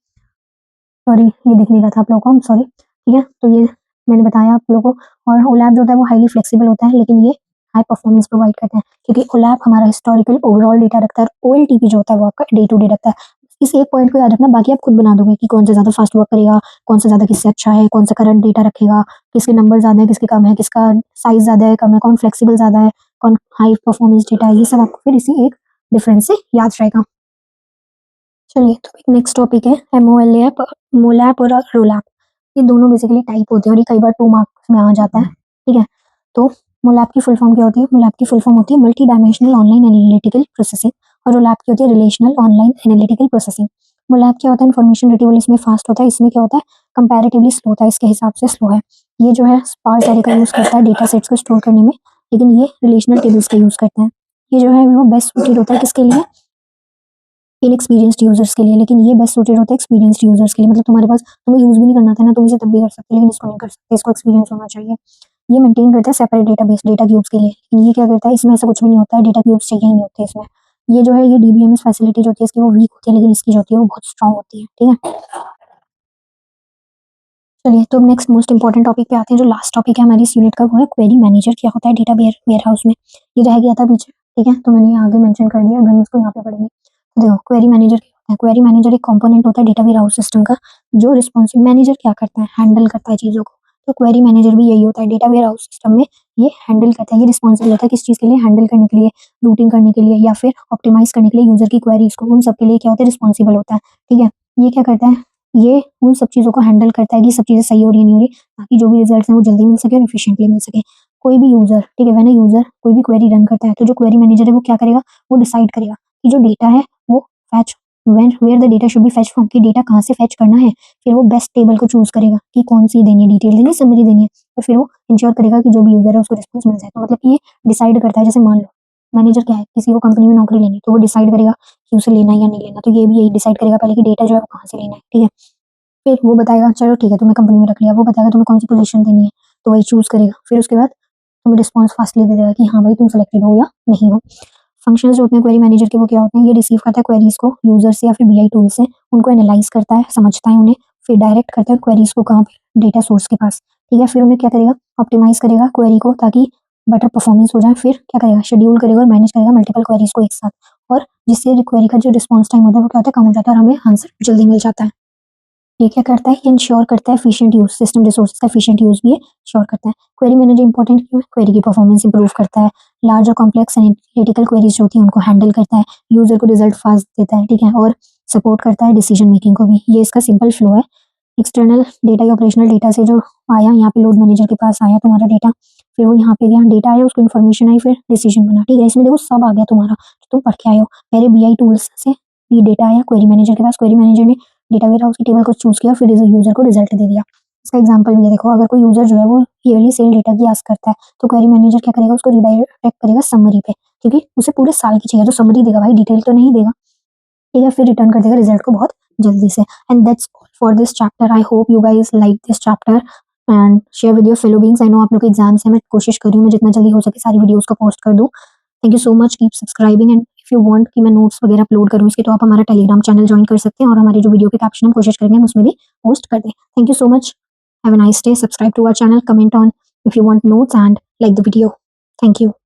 सॉरी ये दिख नहीं रहा था आप लोगों को, सॉरी। ठीक है, तो ये मैंने बताया आप लोगों को। और OLAP जो होता है वो हाईली फ्लेक्सिबल होता है, लेकिन ये हाई परफॉर्मेंस प्रोवाइड करते हैं, क्योंकि OLAP हमारा हिस्टोरिकल ओवरऑल डेटा रखता है, और OLTP जो होता है वो आपका डे टू डे रखता है। इस एक पॉइंट को याद रखना, बाकी आप खुद बना दोगे कि कौन सा ज्यादा फास्ट वर्क करेगा, कौन सा ज्यादा किससे अच्छा है, कौन सा करंट डेटा रखेगा, किसके नंबर ज्यादा है, किसके कम है, किसका साइज ज्यादा है, कम है, कौन फ्लेक्सिबल ज्यादा है, कौन हाई परफॉर्मेंस डेटा है, ये सब आपको फिर इसी एक डिफरेंस से याद रहेगा। चलिए, तो एक नेक्स्ट टॉपिक है MOLAP, MOLAP और ROLAP। ये दोनों बेसिकली टाइप होते हैं, और ये कई बार 2 मार्क्स में आ जाता है। ठीक है, तो MOLAP की फुल फॉर्म क्या होती है, MOLAP की फुल फॉर्म होती है multi dimensional online analytical processing, और ROLAP की होती है relational online analytical processing. MOLAP क्या होता है, इन्फॉर्मेशन रिट्रीवल इसमें फास्ट होता है, इसमें क्या होता है, कंपैरेटिवली स्लो होता है, इसके हिसाब से स्लो है। ये जो है स्पार्स एरे का यूज करता है डेटा सेट्स को स्टोर करने में, लेकिन ये रिलेशनल टेबल्स का यूज करते हैं। ये जो है वो बेस्ट सूटेड होता है किसके लिए, इनएक्सपीरियंस्ड यूजर्स के लिए, लेकिन ये बेस्ट सूटेड होता है एक्सपीरियंस्ड यूजर्स के लिए। मतलब तुम्हारे पास, तुम्हें यूज भी नहीं करना था ना, तुम इसे तब भी कर सकते, लेकिन इसको नहीं कर सकते, इसको एक्सपीरियंस होना चाहिए। ये मेंटेन करता है सेपरेट डेटाबेस डेटा क्यूब्स के लिए, लेकिन ये क्या करता है, इसमें ऐसा कुछ भी नहीं होता है, डेटा क्यूब्स चाहिए ही नहीं होते इसमें। ये जो है ये DBMS फैसिलिटी जो होती है इसकी वो वीक होती है, लेकिन इसकी जो होती है वो बहुत स्ट्रांग होती है। ठीक है, चलिए, तो नेक्स्ट मोस्ट इंपॉर्टेंट टॉपिक पे आते हैं, जो लास्ट टॉपिक है हमारी इस यूनिट का, वो है क्वेरी मैनेजर। क्या होता है डेटा वेयर हाउस में, ये रह गया था पीछे। ठीक है, तो मैंने ये आगे मेंशन कर दिया, अगर हम इसको यहाँ पे पढ़ेंगे तो देखो, क्वेरी मैनेजर क्या होता है, क्वेरी मैनेजर एक कंपोनेंट होता है डेटा वेयर हाउस सिस्टम का, जो रिस्पॉन्सिव मैनेजर क्या करता है, हैंडल करता है चीजों को। तो क्वेरी मैनेजर भी यही होता है, डेटा वेयर हाउस सिस्टम में ये हैंडल करता है, ये रिस्पॉन्सिबल होता है किस चीज के लिए, हैंडल करने के लिए, रूटिंग करने के लिए, या फिर ऑप्टिमाइज करने के लिए यूजर की क्वेरीज को, उन सब के लिए क्या होता है, रिस्पॉन्सिबल होता है। ठीक है, ये क्या करता है, ये उन सब चीज़ों को हैंडल करता है कि सब चीज़ें सही हो रही है, नहीं हो रही, ताकि जो भी रिजल्ट्स हैं वो जल्दी मिल सके और एफिशिएंटली मिल सके। कोई भी यूजर, ठीक है, व्हेन अ यूजर कोई भी क्वेरी रन करता है, तो जो क्वेरी मैनेजर है वो क्या करेगा, वो डिसाइड करेगा कि जो डेटा है वो fetch, when where the data should be fetch from, कि डेटा कहाँ से फेच करना है। फिर वो बेस्ट टेबल को चूज करेगा कि कौन सी देनी है, डिटेल देनी है, समरी देनी है, तो फिर वो इंश्योर करेगा कि जो भी यूजर है उसको रिस्पॉन्स मिल जाए। तो मतलब कि ये डिसाइड करता है, जैसे मान लो मैनेजर क्या है, किसी को कंपनी में नौकरी लेनी, तो वो डिसाइड करेगा कि उसे लेना है या नहीं लेना, तो ये भी यही डिसाइड करेगा पहले कि डेटा जो है वो कहाँ से लेना है। ठीक है, फिर वो बताएगा चलो ठीक है तुम्हें कंपनी में रख लिया, वो बताएगा तुम्हें कौन सी पोजीशन देनी है, तो वही चूज करेगा। फिर उसके बाद तुम्हें रिस्पॉन्स फास्टली दे देगा कि हाँ भाई तुम सेलेक्टेड हो या नहीं हो। फंक्शंस जो होते हैं क्वेरी मैनेजर के वो क्या होते हैं, ये रिसीव करता है क्वेरीज को यूजर से या फिर BI टूल से, उनको एनालाइज करता है, समझता है उन्हें, फिर डायरेक्ट करता है क्वेरीज को कहाँ पे, डेटा सोर्स के पास। ठीक है, फिर उन्हें क्या करेगा, ऑप्टिमाइज करेगा क्वेरी को ताकि बेटर परफॉर्मेंस हो जाए। फिर क्या करेगा, शेड्यूल करेगा और मैनेज करेगा मल्टीपल क्वेरीज को एक साथ, और जिससे क्वेरी का जो रिस्पॉन्स टाइम होता है वो क्या होता है, कम हो जाता है, और हमें आंसर जल्दी मिल जाता है। ये क्या करता है, ये इंश्योर करता है एफिशिएंट यूज, सिस्टम रिसोर्सेज का एफिशिएंट यूज भी ये इंश्योर करता है। क्वेरी मैनेजर इंपॉर्टेंट क्यों है, क्वेरी की परफॉर्मेंस इंप्रूव करता है, लार्ज और कॉम्प्लेक्स एनालिटिकल क्वेरीज जो होती हैं उनको हैंडल करता है, यूजर को रिजल्ट फास्ट देता है। ठीक है, और सपोर्ट करता है डिसीजन मेकिंग को भी। ये इसका सिंपल फ्लो है, एक्सटर्नल डेटा या ऑपरेशनल डेटा से जो आया, यहाँ पे लोड मैनेजर के पास आया तुम्हारा डेटा, फिर वो यहाँ पे गया, डेटा आया, उसको इन्फॉर्मेशन आई, फिर डिसीजन बना। ठीक है, इसमें देखो सब आ गया तुम्हारा जो तुम पढ़ के आए हो। पहले BI टूल्स से ये डेटा आया क्वेरी मैनेजर के पास, क्वेरी मैनेजर ने डेटा वेयर हाउस की टेबल को चूज किया, फिर यूजर को रिजल्ट दे दिया। इसका एग्जांपल भी है, देखो अगर कोई यूजर जो है वो ईयरली सेल डेटा की आस्क करता है, तो क्वेरी मैनेजर क्या करेगा, उसको रिडायरेक्ट करेगा समरी पे, क्योंकि उसे पूरे साल की चाहिए, तो समरी देगा भाई, डिटेल तो नहीं देगा, ठीक है, फिर रिटर्न कर देगा रिजल्ट को बहुत जल्दी से। And that's all for this chapter. I hope you guys like this chapter and share with your fellow beings. I know आप लोग के एग्जाम्स हैं, मैं कोशिश कर रही हूँ मैं जितना जल्दी हो सके सारी वीडियोस को पोस्ट कर दूँ। Thank you so much, keep subscribing, and if you want कि मैं नोट्स वगैरह अपलोड करूँ इसके, तो आप हमारा टेलीग्राम चैनल ज्वाइन कर सकते हैं, और हमारी जो वीडियो के कैप्शन हम कोशिश करेंगे हम उसमें भी पोस्ट कर दें। Thank you so much, have a nice day, subscribe to our channel, comment on if you want notes and like the video. Thank you.